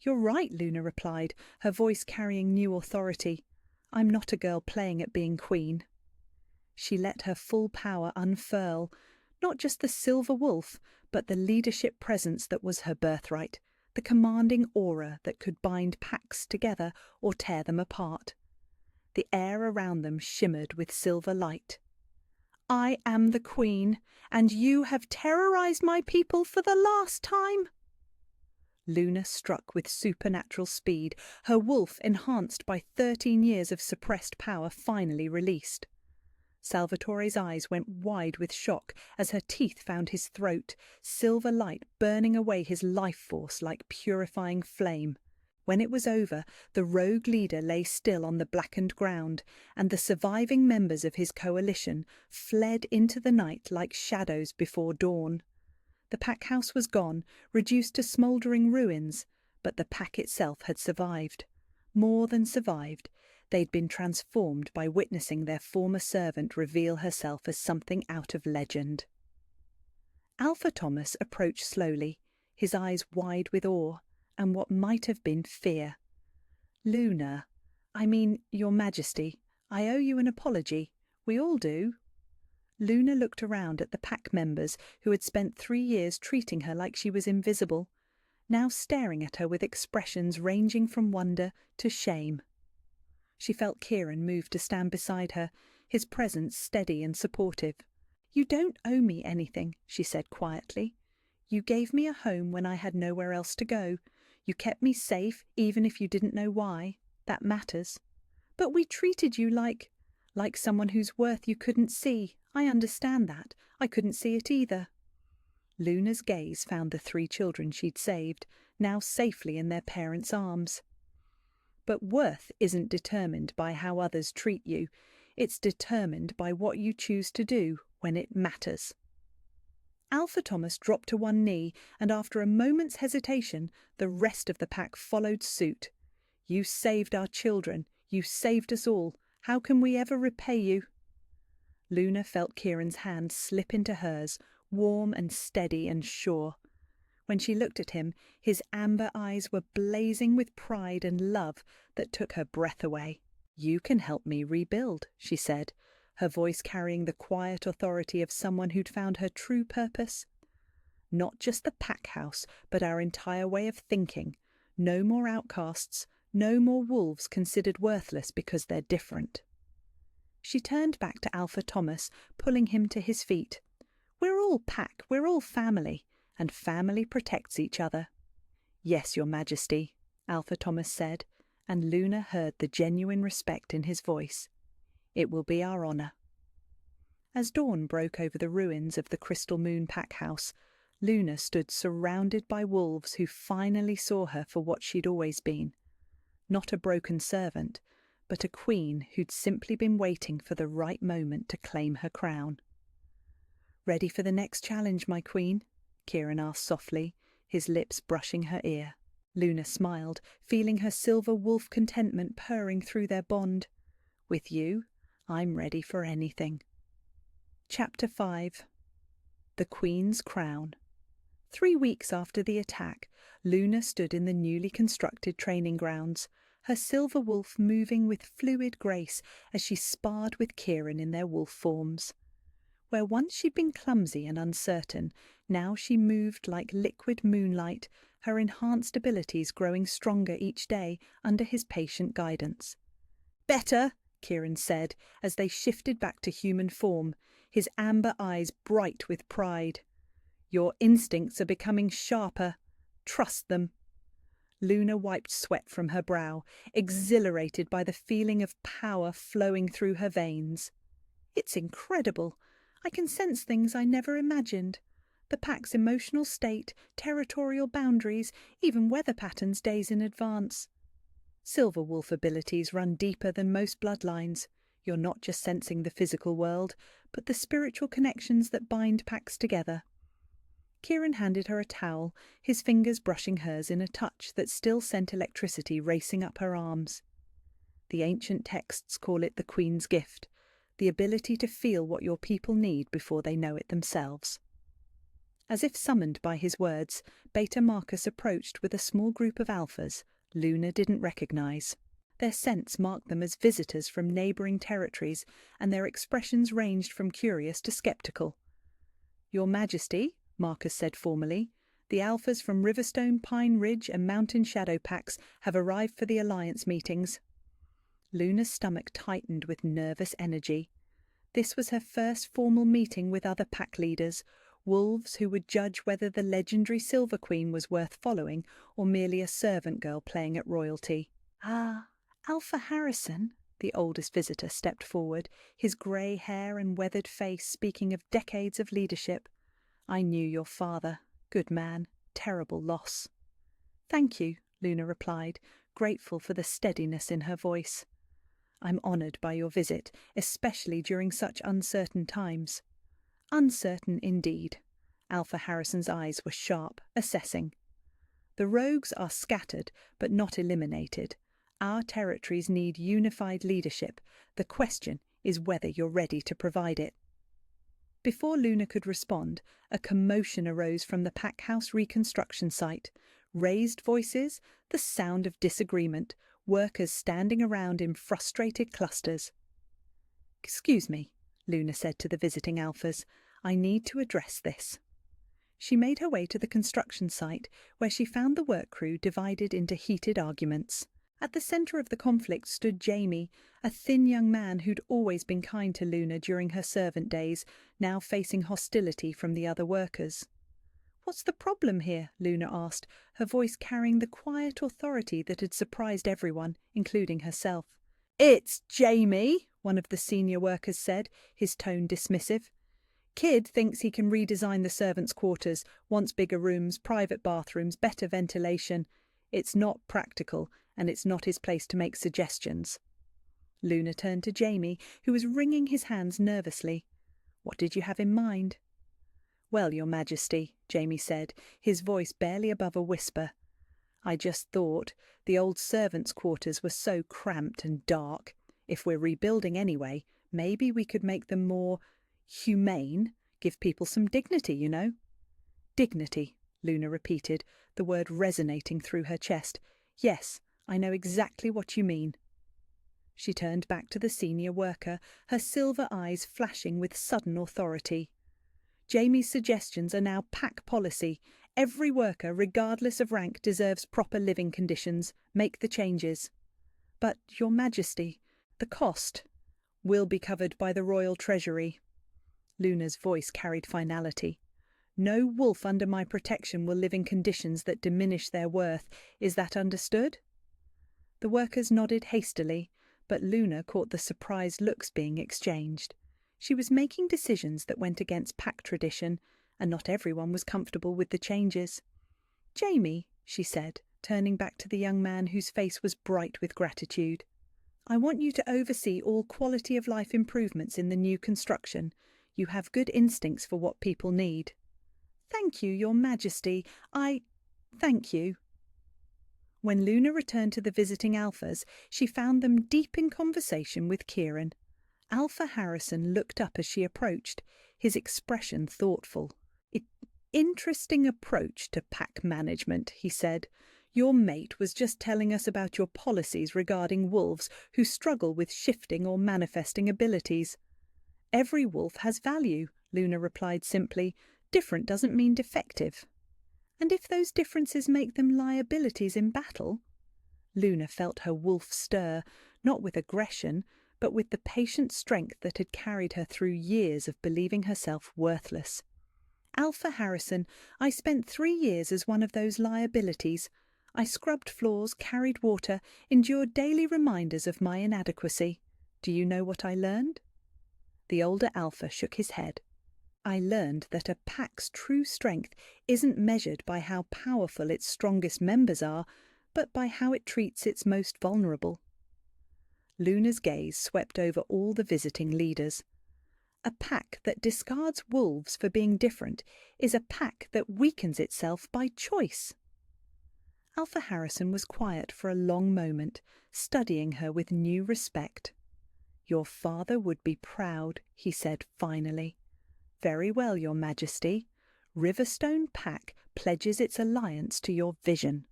"You're right," Luna replied, her voice carrying new authority. "I'm not a girl playing at being queen." She let her full power unfurl, not just the silver wolf, but the leadership presence that was her birthright, the commanding aura that could bind packs together or tear them apart. The air around them shimmered with silver light. "I am the queen, and you have terrorized my people for the last time." Luna struck with supernatural speed, her wolf, enhanced by 13 years of suppressed power, finally released. Salvatore's eyes went wide with shock as her teeth found his throat, silver light burning away his life force like purifying flame. When it was over, the rogue leader lay still on the blackened ground, and the surviving members of his coalition fled into the night like shadows before dawn. The pack house was gone, reduced to smouldering ruins, but the pack itself had survived. More than survived. They'd been transformed by witnessing their former servant reveal herself as something out of legend. Alpha Thomas approached slowly, his eyes wide with awe, and what might have been fear. "Luna, Your Majesty, I owe you an apology. We all do." Luna looked around at the pack members who had spent 3 years treating her like she was invisible, now staring at her with expressions ranging from wonder to shame. She felt Kieran move to stand beside her, his presence steady and supportive. "You don't owe me anything," she said quietly. "You gave me a home when I had nowhere else to go. You kept me safe, even if you didn't know why. That matters. But we treated you like someone whose worth you couldn't see. I understand that. I couldn't see it either." Luna's gaze found the 3 children she'd saved, now safely in their parents' arms. "But worth isn't determined by how others treat you. It's determined by what you choose to do when it matters." Alpha Thomas dropped to one knee, and after a moment's hesitation, the rest of the pack followed suit. "You saved our children. You saved us all. How can we ever repay you?" Luna felt Kieran's hand slip into hers, warm and steady and sure. When she looked at him, his amber eyes were blazing with pride and love that took her breath away. "You can help me rebuild," she said, her voice carrying the quiet authority of someone who'd found her true purpose. "Not just the pack house, but our entire way of thinking. No more outcasts, no more wolves considered worthless because they're different." She turned back to Alpha Thomas, pulling him to his feet. "We're all pack, we're all family, and family protects each other." "Yes, Your Majesty," Alpha Thomas said, and Luna heard the genuine respect in his voice. It will be our honour." As dawn broke over the ruins of the Crystal Moon pack house, Luna stood surrounded by wolves who finally saw her for what she'd always been. Not a broken servant, but a queen who'd simply been waiting for the right moment to claim her crown. "Ready for the next challenge, my queen?" Kieran asked softly, his lips brushing her ear. Luna smiled, feeling her silver wolf contentment purring through their bond. "With you, I'm ready for anything." Chapter 5. The Queen's Crown. 3 weeks after the attack, Luna stood in the newly constructed training grounds, her silver wolf moving with fluid grace as she sparred with Kieran in their wolf forms. Where once she'd been clumsy and uncertain, now she moved like liquid moonlight, her enhanced abilities growing stronger each day under his patient guidance. "Better," Kieran said as they shifted back to human form, his amber eyes bright with pride. "Your instincts are becoming sharper. Trust them." Luna wiped sweat from her brow, exhilarated by the feeling of power flowing through her veins. "It's incredible. I can sense things I never imagined. The pack's emotional state, territorial boundaries, even weather patterns days in advance. Silver wolf abilities run deeper than most bloodlines. You're not just sensing the physical world, but the spiritual connections that bind packs together." Kieran handed her a towel, his fingers brushing hers in a touch that still sent electricity racing up her arms. "The ancient texts call it the Queen's gift, the ability to feel what your people need before they know it themselves." As if summoned by his words, Beta Marcus approached with a small group of alphas Luna didn't recognise. Their scents marked them as visitors from neighbouring territories, and their expressions ranged from curious to sceptical. "Your Majesty," Marcus said formally, "the alphas from Riverstone, Pine Ridge and Mountain Shadow packs have arrived for the Alliance meetings." Luna's stomach tightened with nervous energy. This was her first formal meeting with other pack leaders, wolves who would judge whether the legendary Silver Queen was worth following or merely a servant girl playing at royalty. "Ah, Alpha Harrison," the oldest visitor stepped forward, his grey hair and weathered face speaking of decades of leadership. "I knew your father. Good man. Terrible loss." "Thank you," Luna replied, grateful for the steadiness in her voice. "I'm honoured by your visit, especially during such uncertain times." "Uncertain indeed." Alpha Harrison's eyes were sharp, assessing. "The rogues are scattered, but not eliminated. Our territories need unified leadership. The question is whether you're ready to provide it." Before Luna could respond, a commotion arose from the pack house reconstruction site. Raised voices, the sound of disagreement, workers standing around in frustrated clusters. "Excuse me," Luna said to the visiting alphas. "I need to address this." She made her way to the construction site, where she found the work crew divided into heated arguments. At the centre of the conflict stood Jamie, a thin young man who'd always been kind to Luna during her servant days, now facing hostility from the other workers. "What's the problem here?" Luna asked, her voice carrying the quiet authority that had surprised everyone, including herself. "It's Jamie," one of the senior workers said, his tone dismissive. "Kid thinks he can redesign the servants' quarters, wants bigger rooms, private bathrooms, better ventilation. It's not practical, and it's not his place to make suggestions." Luna turned to Jamie, who was wringing his hands nervously. "What did you have in mind?" "Well, Your Majesty," Jamie said, his voice barely above a whisper. "I just thought the old servants' quarters were so cramped and dark. If we're rebuilding anyway, maybe we could make them more humane, give people some dignity, you know." "Dignity," Luna repeated, the word resonating through her chest. "Yes, I know exactly what you mean." She turned back to the senior worker, her silver eyes flashing with sudden authority. "Jamie's suggestions are now pack policy. Every worker, regardless of rank, deserves proper living conditions. Make the changes." "But, Your Majesty, the cost will be covered by the Royal Treasury." Luna's voice carried finality. "No wolf under my protection will live in conditions that diminish their worth. Is that understood?" The workers nodded hastily, but Luna caught the surprised looks being exchanged. She was making decisions that went against pack tradition, and not everyone was comfortable with the changes. "Jamie," she said, turning back to the young man whose face was bright with gratitude, "I want you to oversee all quality of life improvements in the new construction. You have good instincts for what people need." "Thank you, Your Majesty. Thank you." When Luna returned to the visiting Alphas, she found them deep in conversation with Kieran. Alpha Harrison looked up as she approached, his expression thoughtful. "Interesting approach to pack management," he said. "Your mate was just telling us about your policies regarding wolves who struggle with shifting or manifesting abilities." "Every wolf has value," Luna replied simply. "Different doesn't mean defective." "And if those differences make them liabilities in battle?" Luna felt her wolf stir, not with aggression, but with the patient strength that had carried her through years of believing herself worthless. "Alpha Harrison, I spent 3 years as one of those liabilities. I scrubbed floors, carried water, endured daily reminders of my inadequacy. Do you know what I learned?" The older Alpha shook his head. "I learned that a pack's true strength isn't measured by how powerful its strongest members are, but by how it treats its most vulnerable." Luna's gaze swept over all the visiting leaders. "A pack that discards wolves for being different is a pack that weakens itself by choice." Alpha Harrison was quiet for a long moment, studying her with new respect. "Your father would be proud," he said finally. "Very well, Your Majesty. Riverstone Pack pledges its alliance to your vision."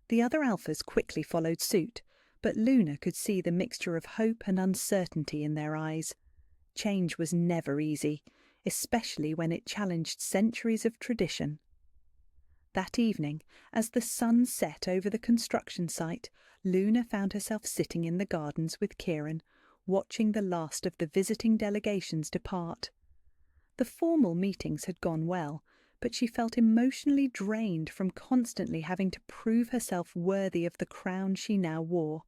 The other Alphas quickly followed suit, but Luna could see the mixture of hope and uncertainty in their eyes. Change was never easy, especially when it challenged centuries of tradition. That evening, as the sun set over the construction site, Luna found herself sitting in the gardens with Kieran, watching the last of the visiting delegations depart. The formal meetings had gone well, but she felt emotionally drained from constantly having to prove herself worthy of the crown she now wore.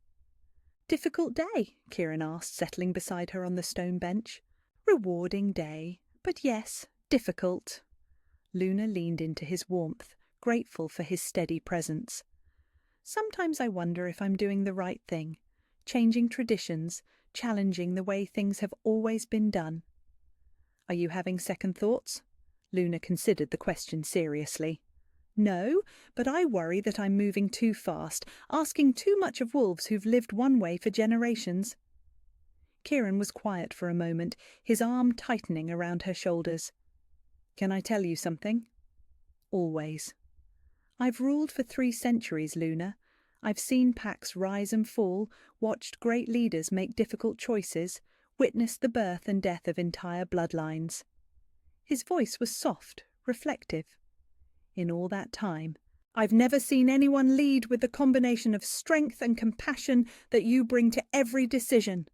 "Difficult day?" Kieran asked, settling beside her on the stone bench. "Rewarding day, but yes, difficult." Luna leaned into his warmth, grateful for his steady presence. "Sometimes I wonder if I'm doing the right thing, changing traditions, challenging the way things have always been done." "Are you having second thoughts?" Luna considered the question seriously. "No, but I worry that I'm moving too fast, asking too much of wolves who've lived one way for generations." Kieran was quiet for a moment, his arm tightening around her shoulders. "Can I tell you something?" "Always." "I've ruled for 3 centuries, Luna. I've seen packs rise and fall, watched great leaders make difficult choices, witnessed the birth and death of entire bloodlines." His voice was soft, reflective. "In all that time, I've never seen anyone lead with the combination of strength and compassion that you bring to every decision."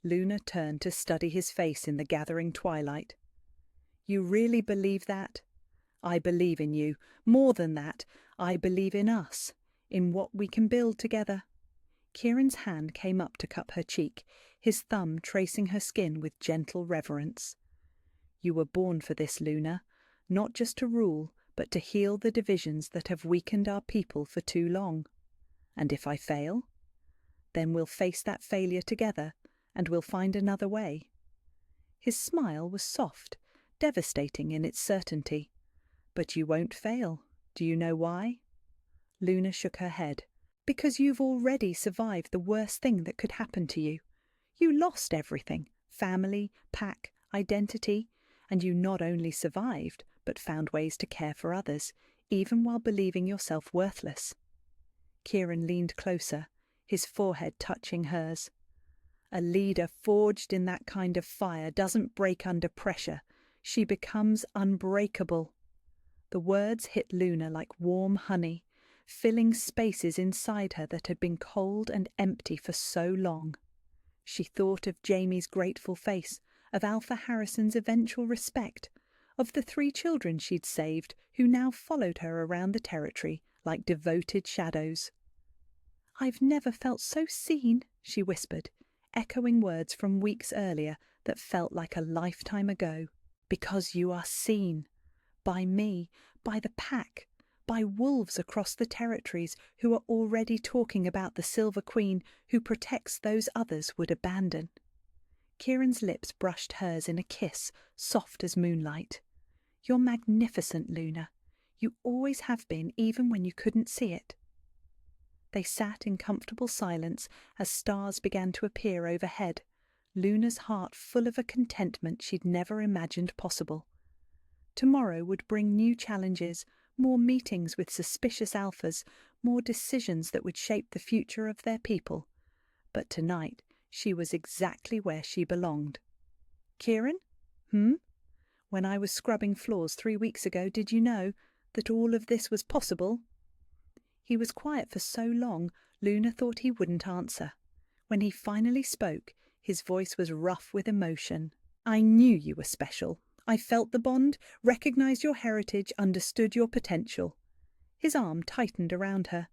Luna turned to study his face in the gathering twilight. "You really believe that?" "I believe in you. More than that, I believe in us, in what we can build together." Kieran's hand came up to cup her cheek, his thumb tracing her skin with gentle reverence. "You were born for this, Luna, not just to rule, but to heal the divisions that have weakened our people for too long. And if I fail, then we'll face that failure together, and we'll find another way." His smile was soft, devastating in its certainty. "But you won't fail. Do you know why?" Luna shook her head. "Because you've already survived the worst thing that could happen to you. You lost everything, family, pack, identity, and you not only survived, but found ways to care for others, even while believing yourself worthless." Kieran leaned closer, his forehead touching hers. "A leader forged in that kind of fire doesn't break under pressure. She becomes unbreakable." The words hit Luna like warm honey, filling spaces inside her that had been cold and empty for so long. She thought of Jamie's grateful face, of Alpha Harrison's eventual respect, of the 3 children she'd saved who now followed her around the territory like devoted shadows. "I've never felt so seen," she whispered, echoing words from weeks earlier that felt like a lifetime ago. Because you are seen. By me, by the pack, by wolves across the territories who are already talking about the Silver Queen who protects those others would abandon. Kieran's lips brushed hers in a kiss, soft as moonlight. You're magnificent, Luna. You always have been, even when you couldn't see it. They sat in comfortable silence as stars began to appear overhead, Luna's heart full of a contentment she'd never imagined possible. Tomorrow would bring new challenges, more meetings with suspicious alphas, more decisions that would shape the future of their people. But tonight she was exactly where she belonged. Kieran? When I was scrubbing floors 3 weeks ago, did you know that all of this was possible? He was quiet for so long, Luna thought he wouldn't answer. When he finally spoke, his voice was rough with emotion. I knew you were special. I felt the bond, recognized your heritage, understood your potential. His arm tightened around her.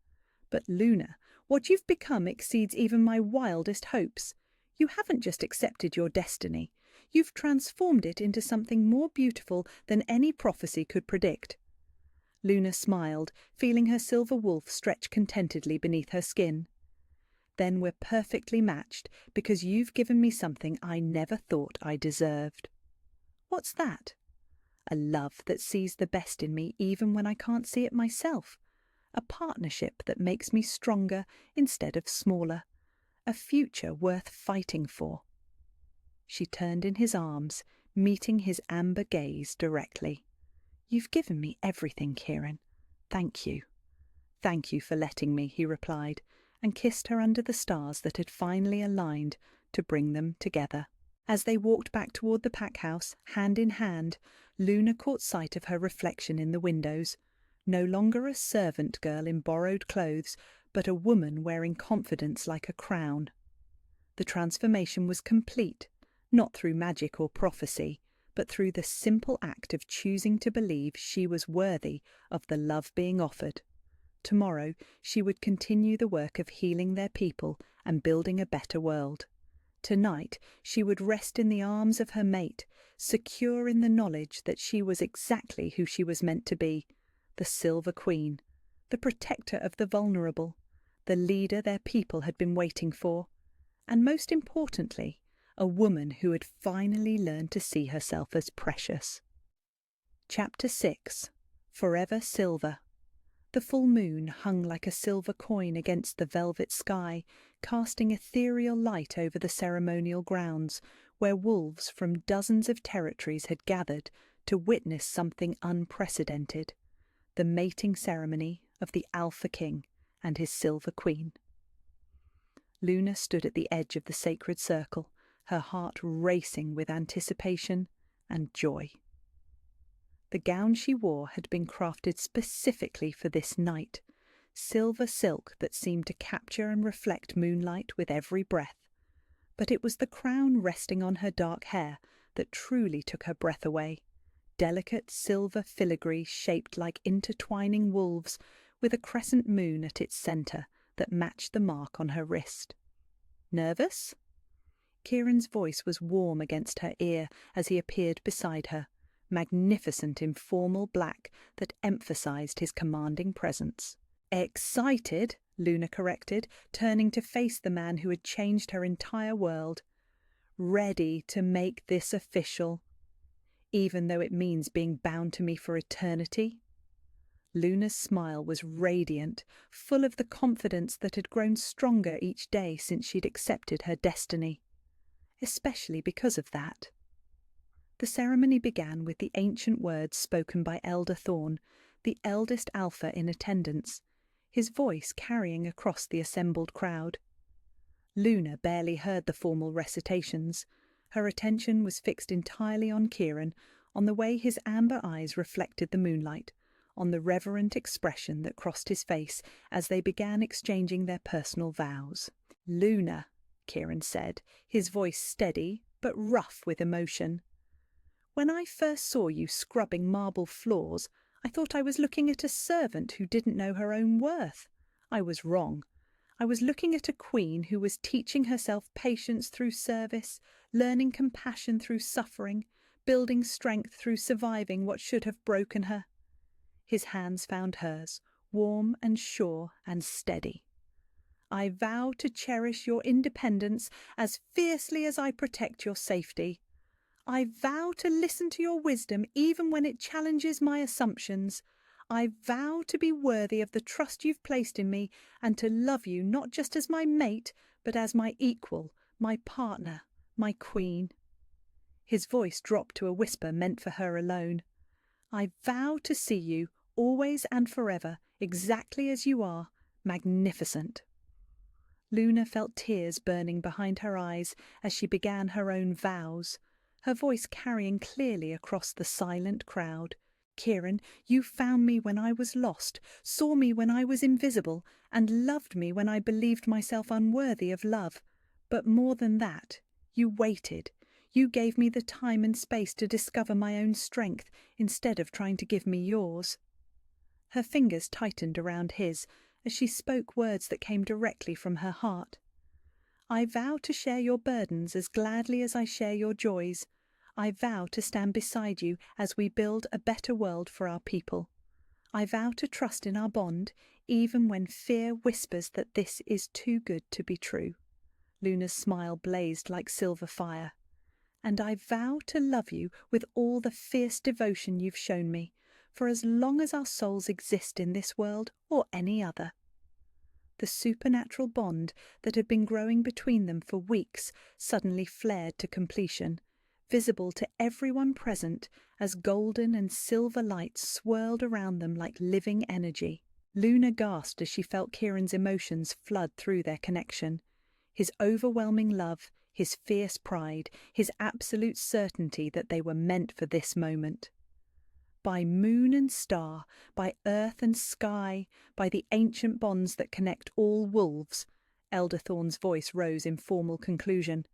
But Luna, what you've become exceeds even my wildest hopes. You haven't just accepted your destiny. You've transformed it into something more beautiful than any prophecy could predict. Luna smiled, feeling her silver wolf stretch contentedly beneath her skin. Then we're perfectly matched, because you've given me something I never thought I deserved. What's that? A love that sees the best in me even when I can't see it myself. A partnership that makes me stronger instead of smaller. A future worth fighting for. She turned in his arms, meeting his amber gaze directly. You've given me everything, Kieran. Thank you. Thank you for letting me, he replied, and kissed her under the stars that had finally aligned to bring them together. As they walked back toward the pack house, hand in hand, Luna caught sight of her reflection in the windows. No longer a servant girl in borrowed clothes, but a woman wearing confidence like a crown. The transformation was complete, not through magic or prophecy, but through the simple act of choosing to believe she was worthy of the love being offered. Tomorrow she would continue the work of healing their people and building a better world. Tonight she would rest in the arms of her mate, secure in the knowledge that she was exactly who she was meant to be, the Silver Queen, the protector of the vulnerable, the leader their people had been waiting for, and most importantly, a woman who had finally learned to see herself as precious. Chapter 6. Forever Silver. The full moon hung like a silver coin against the velvet sky, casting ethereal light over the ceremonial grounds, where wolves from dozens of territories had gathered to witness something unprecedented, the mating ceremony of the Alpha King and his Silver Queen. Luna stood at the edge of the sacred circle, her heart racing with anticipation and joy. The gown she wore had been crafted specifically for this night, silver silk that seemed to capture and reflect moonlight with every breath. But it was the crown resting on her dark hair that truly took her breath away, delicate silver filigree shaped like intertwining wolves, with a crescent moon at its centre that matched the mark on her wrist. Nervous? Kieran's voice was warm against her ear as he appeared beside her, magnificent in formal black that emphasized his commanding presence. Excited, Luna corrected, turning to face the man who had changed her entire world. Ready to make this official, even though it means being bound to me for eternity. Luna's smile was radiant, full of the confidence that had grown stronger each day since she'd accepted her destiny. Especially because of that. The ceremony began with the ancient words spoken by Elder Thorn, the eldest alpha in attendance, his voice carrying across the assembled crowd. Luna barely heard the formal recitations. Her attention was fixed entirely on Kieran, on the way his amber eyes reflected the moonlight, on the reverent expression that crossed his face as they began exchanging their personal vows. "Luna," Kieran said, his voice steady but rough with emotion. "When I first saw you scrubbing marble floors, I thought I was looking at a servant who didn't know her own worth. I was wrong. I was looking at a queen who was teaching herself patience through service, learning compassion through suffering, building strength through surviving what should have broken her. His hands found hers, warm and sure and steady. I vow to cherish your independence as fiercely as I protect your safety. I vow to listen to your wisdom even when it challenges my assumptions. I vow to be worthy of the trust you've placed in me and to love you not just as my mate, but as my equal, my partner, my queen. His voice dropped to a whisper meant for her alone. I vow to see you, always and forever, exactly as you are, magnificent. Luna felt tears burning behind her eyes as she began her own vows, her voice carrying clearly across the silent crowd. Kieran, you found me when I was lost, saw me when I was invisible, and loved me when I believed myself unworthy of love. But more than that, you waited. You gave me the time and space to discover my own strength instead of trying to give me yours. Her fingers tightened around his as she spoke words that came directly from her heart. I vow to share your burdens as gladly as I share your joys. I vow to stand beside you as we build a better world for our people. I vow to trust in our bond, even when fear whispers that this is too good to be true. Luna's smile blazed like silver fire. And I vow to love you with all the fierce devotion you've shown me, for as long as our souls exist in this world or any other. The supernatural bond that had been growing between them for weeks suddenly flared to completion, visible to everyone present as golden and silver lights swirled around them like living energy. Luna gasped as she felt Kieran's emotions flood through their connection. His overwhelming love, his fierce pride, his absolute certainty that they were meant for this moment. By moon and star, by earth and sky, by the ancient bonds that connect all wolves, Elderthorn's voice rose in formal conclusion.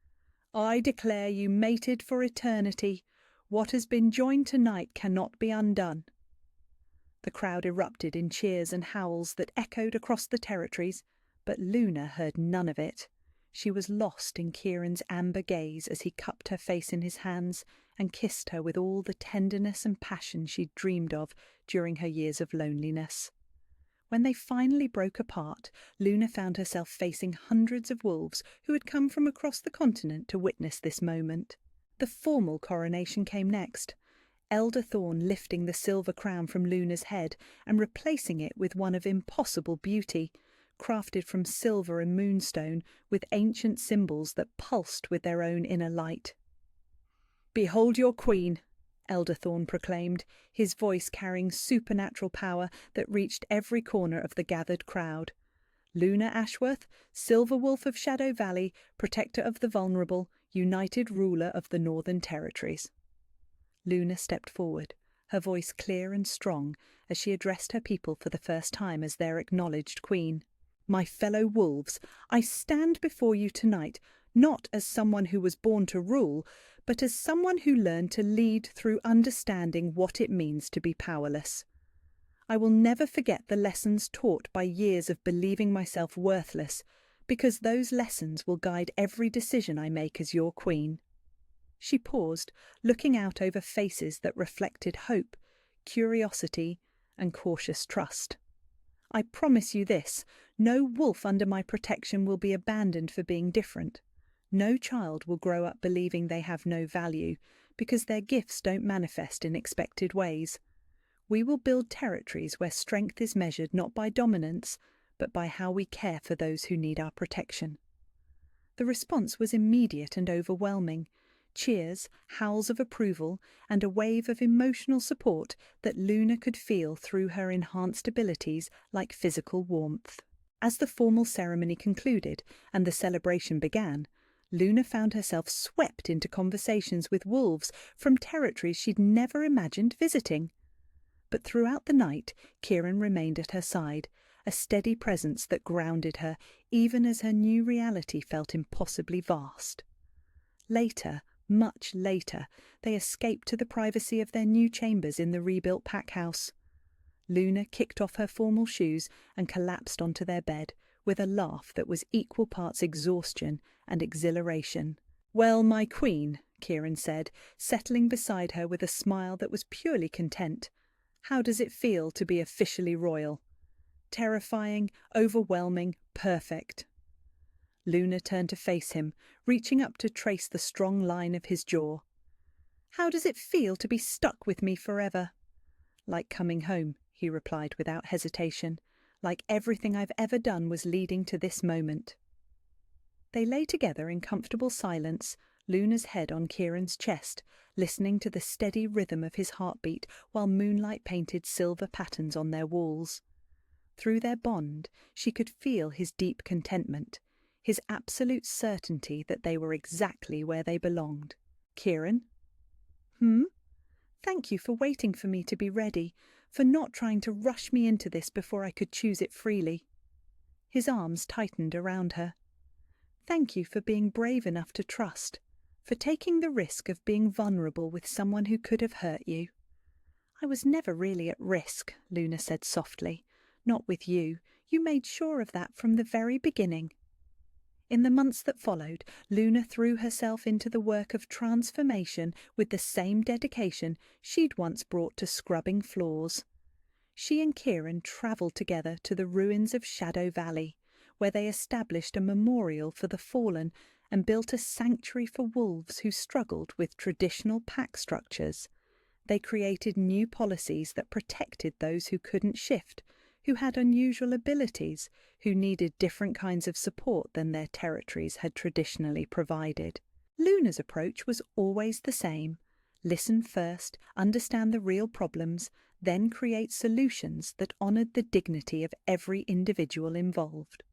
I declare you mated for eternity. What has been joined tonight cannot be undone. The crowd erupted in cheers and howls that echoed across the territories, but Luna heard none of it. She was lost in Kieran's amber gaze as he cupped her face in his hands and kissed her with all the tenderness and passion she'd dreamed of during her years of loneliness. When they finally broke apart, Luna found herself facing hundreds of wolves who had come from across the continent to witness this moment. The formal coronation came next, Elderthorn lifting the silver crown from Luna's head and replacing it with one of impossible beauty, crafted from silver and moonstone with ancient symbols that pulsed with their own inner light. Behold your queen, Elderthorn proclaimed, his voice carrying supernatural power that reached every corner of the gathered crowd. Luna Ashworth, Silver Wolf of Shadow Valley, protector of the vulnerable, united ruler of the Northern Territories. Luna stepped forward, her voice clear and strong, as she addressed her people for the first time as their acknowledged queen. My fellow wolves, I stand before you tonight, not as someone who was born to rule, but as someone who learned to lead through understanding what it means to be powerless. I will never forget the lessons taught by years of believing myself worthless, because those lessons will guide every decision I make as your queen. She paused, looking out over faces that reflected hope, curiosity, and cautious trust. I promise you this, no wolf under my protection will be abandoned for being different. No child will grow up believing they have no value, because their gifts don't manifest in expected ways. We will build territories where strength is measured not by dominance, but by how we care for those who need our protection. The response was immediate and overwhelming. Cheers, howls of approval, and a wave of emotional support that Luna could feel through her enhanced abilities like physical warmth. As the formal ceremony concluded and the celebration began, Luna found herself swept into conversations with wolves from territories she'd never imagined visiting. But throughout the night, Kieran remained at her side, a steady presence that grounded her, even as her new reality felt impossibly vast. Later, much later, they escaped to the privacy of their new chambers in the rebuilt pack house. Luna kicked off her formal shoes and collapsed onto their bed, with a laugh that was equal parts exhaustion and exhilaration. "Well, my queen," Kieran said, settling beside her with a smile that was purely content, "how does it feel to be officially royal?" "Terrifying, overwhelming, perfect." Luna turned to face him, reaching up to trace the strong line of his jaw. "How does it feel to be stuck with me forever?" "Like coming home," he replied without hesitation. "Like everything I've ever done was leading to this moment." They lay together in comfortable silence, Luna's head on Kieran's chest, listening to the steady rhythm of his heartbeat while moonlight painted silver patterns on their walls. Through their bond, she could feel his deep contentment, his absolute certainty that they were exactly where they belonged. "Kieran?" "Thank you for waiting for me to be ready, for not trying to rush me into this before I could choose it freely." His arms tightened around her. "Thank you for being brave enough to trust, for taking the risk of being vulnerable with someone who could have hurt you." "I was never really at risk," Luna said softly. "Not with you. You made sure of that from the very beginning." In the months that followed, Luna threw herself into the work of transformation with the same dedication she'd once brought to scrubbing floors. She and Kieran travelled together to the ruins of Shadow Valley, where they established a memorial for the fallen and built a sanctuary for wolves who struggled with traditional pack structures. They created new policies that protected those who couldn't shift, who had unusual abilities, who needed different kinds of support than their territories had traditionally provided. Luna's approach was always the same: listen first, understand the real problems, then create solutions that honoured the dignity of every individual involved.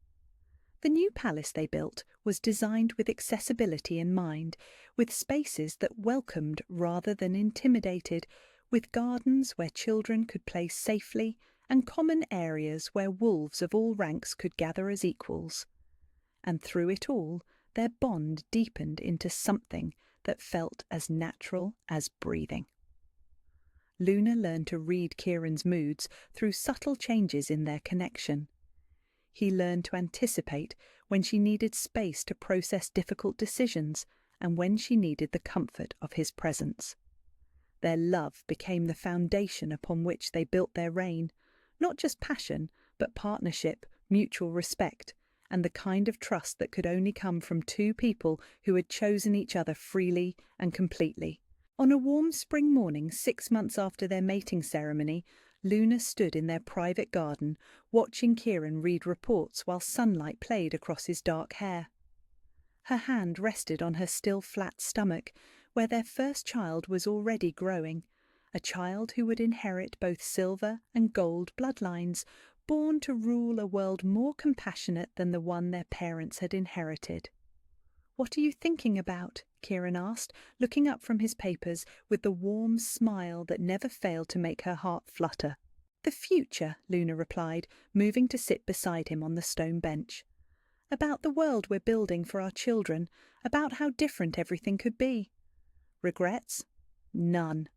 The new palace they built was designed with accessibility in mind, with spaces that welcomed rather than intimidated, with gardens where children could play safely, and common areas where wolves of all ranks could gather as equals. And through it all, their bond deepened into something that felt as natural as breathing. Luna learned to read Kieran's moods through subtle changes in their connection. He learned to anticipate when she needed space to process difficult decisions and when she needed the comfort of his presence. Their love became the foundation upon which they built their reign, not just passion, but partnership, mutual respect, and the kind of trust that could only come from two people who had chosen each other freely and completely. On a warm spring morning 6 months after their mating ceremony, Luna stood in their private garden, watching Kieran read reports while sunlight played across his dark hair. Her hand rested on her still flat stomach, where their first child was already growing, a child who would inherit both silver and gold bloodlines, born to rule a world more compassionate than the one their parents had inherited. "What are you thinking about?" Kieran asked, looking up from his papers with the warm smile that never failed to make her heart flutter. "The future," Luna replied, moving to sit beside him on the stone bench. "About the world we're building for our children, about how different everything could be." "Regrets?" "None."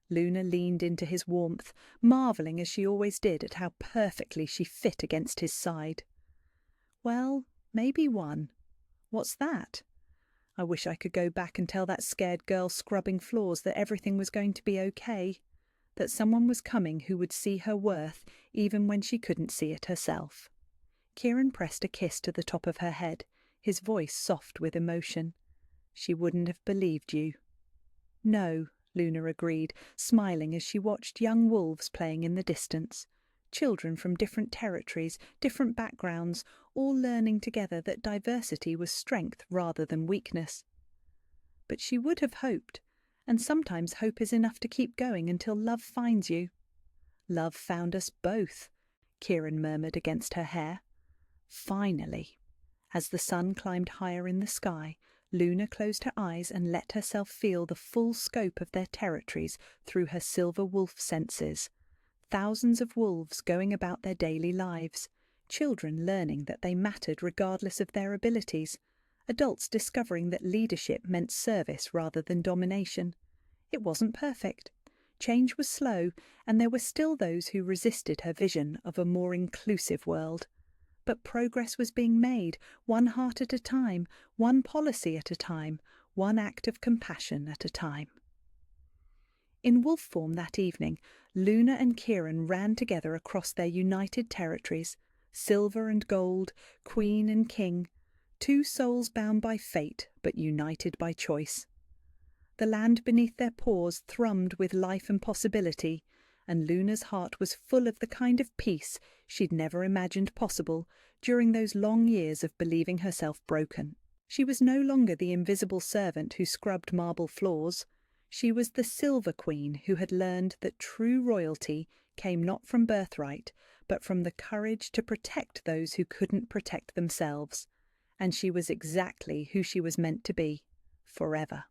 Luna leaned into his warmth, marvelling as she always did at how perfectly she fit against his side. "Well, maybe one." "What's that?" "I wish I could go back and tell that scared girl scrubbing floors that everything was going to be okay, that someone was coming who would see her worth even when she couldn't see it herself." Kieran pressed a kiss to the top of her head, his voice soft with emotion. "She wouldn't have believed you." "No," Luna agreed, smiling as she watched young wolves playing in the distance. Children from different territories, different backgrounds, all learning together that diversity was strength rather than weakness. But she would have hoped, and sometimes hope is enough to keep going until love finds you. "Love found us both," Kieran murmured against her hair. "Finally." As the sun climbed higher in the sky, Luna closed her eyes and let herself feel the full scope of their territories through her silver wolf senses. Thousands of wolves going about their daily lives, children learning that they mattered regardless of their abilities, adults discovering that leadership meant service rather than domination. It wasn't perfect. Change was slow, and there were still those who resisted her vision of a more inclusive world. But progress was being made, one heart at a time, one policy at a time, one act of compassion at a time. In wolf form that evening, Luna and Kieran ran together across their united territories, silver and gold, queen and king, two souls bound by fate but united by choice. The land beneath their paws thrummed with life and possibility, and Luna's heart was full of the kind of peace she'd never imagined possible during those long years of believing herself broken. She was no longer the invisible servant who scrubbed marble floors. She was the Silver Queen who had learned that true royalty came not from birthright, but from the courage to protect those who couldn't protect themselves. And she was exactly who she was meant to be, forever.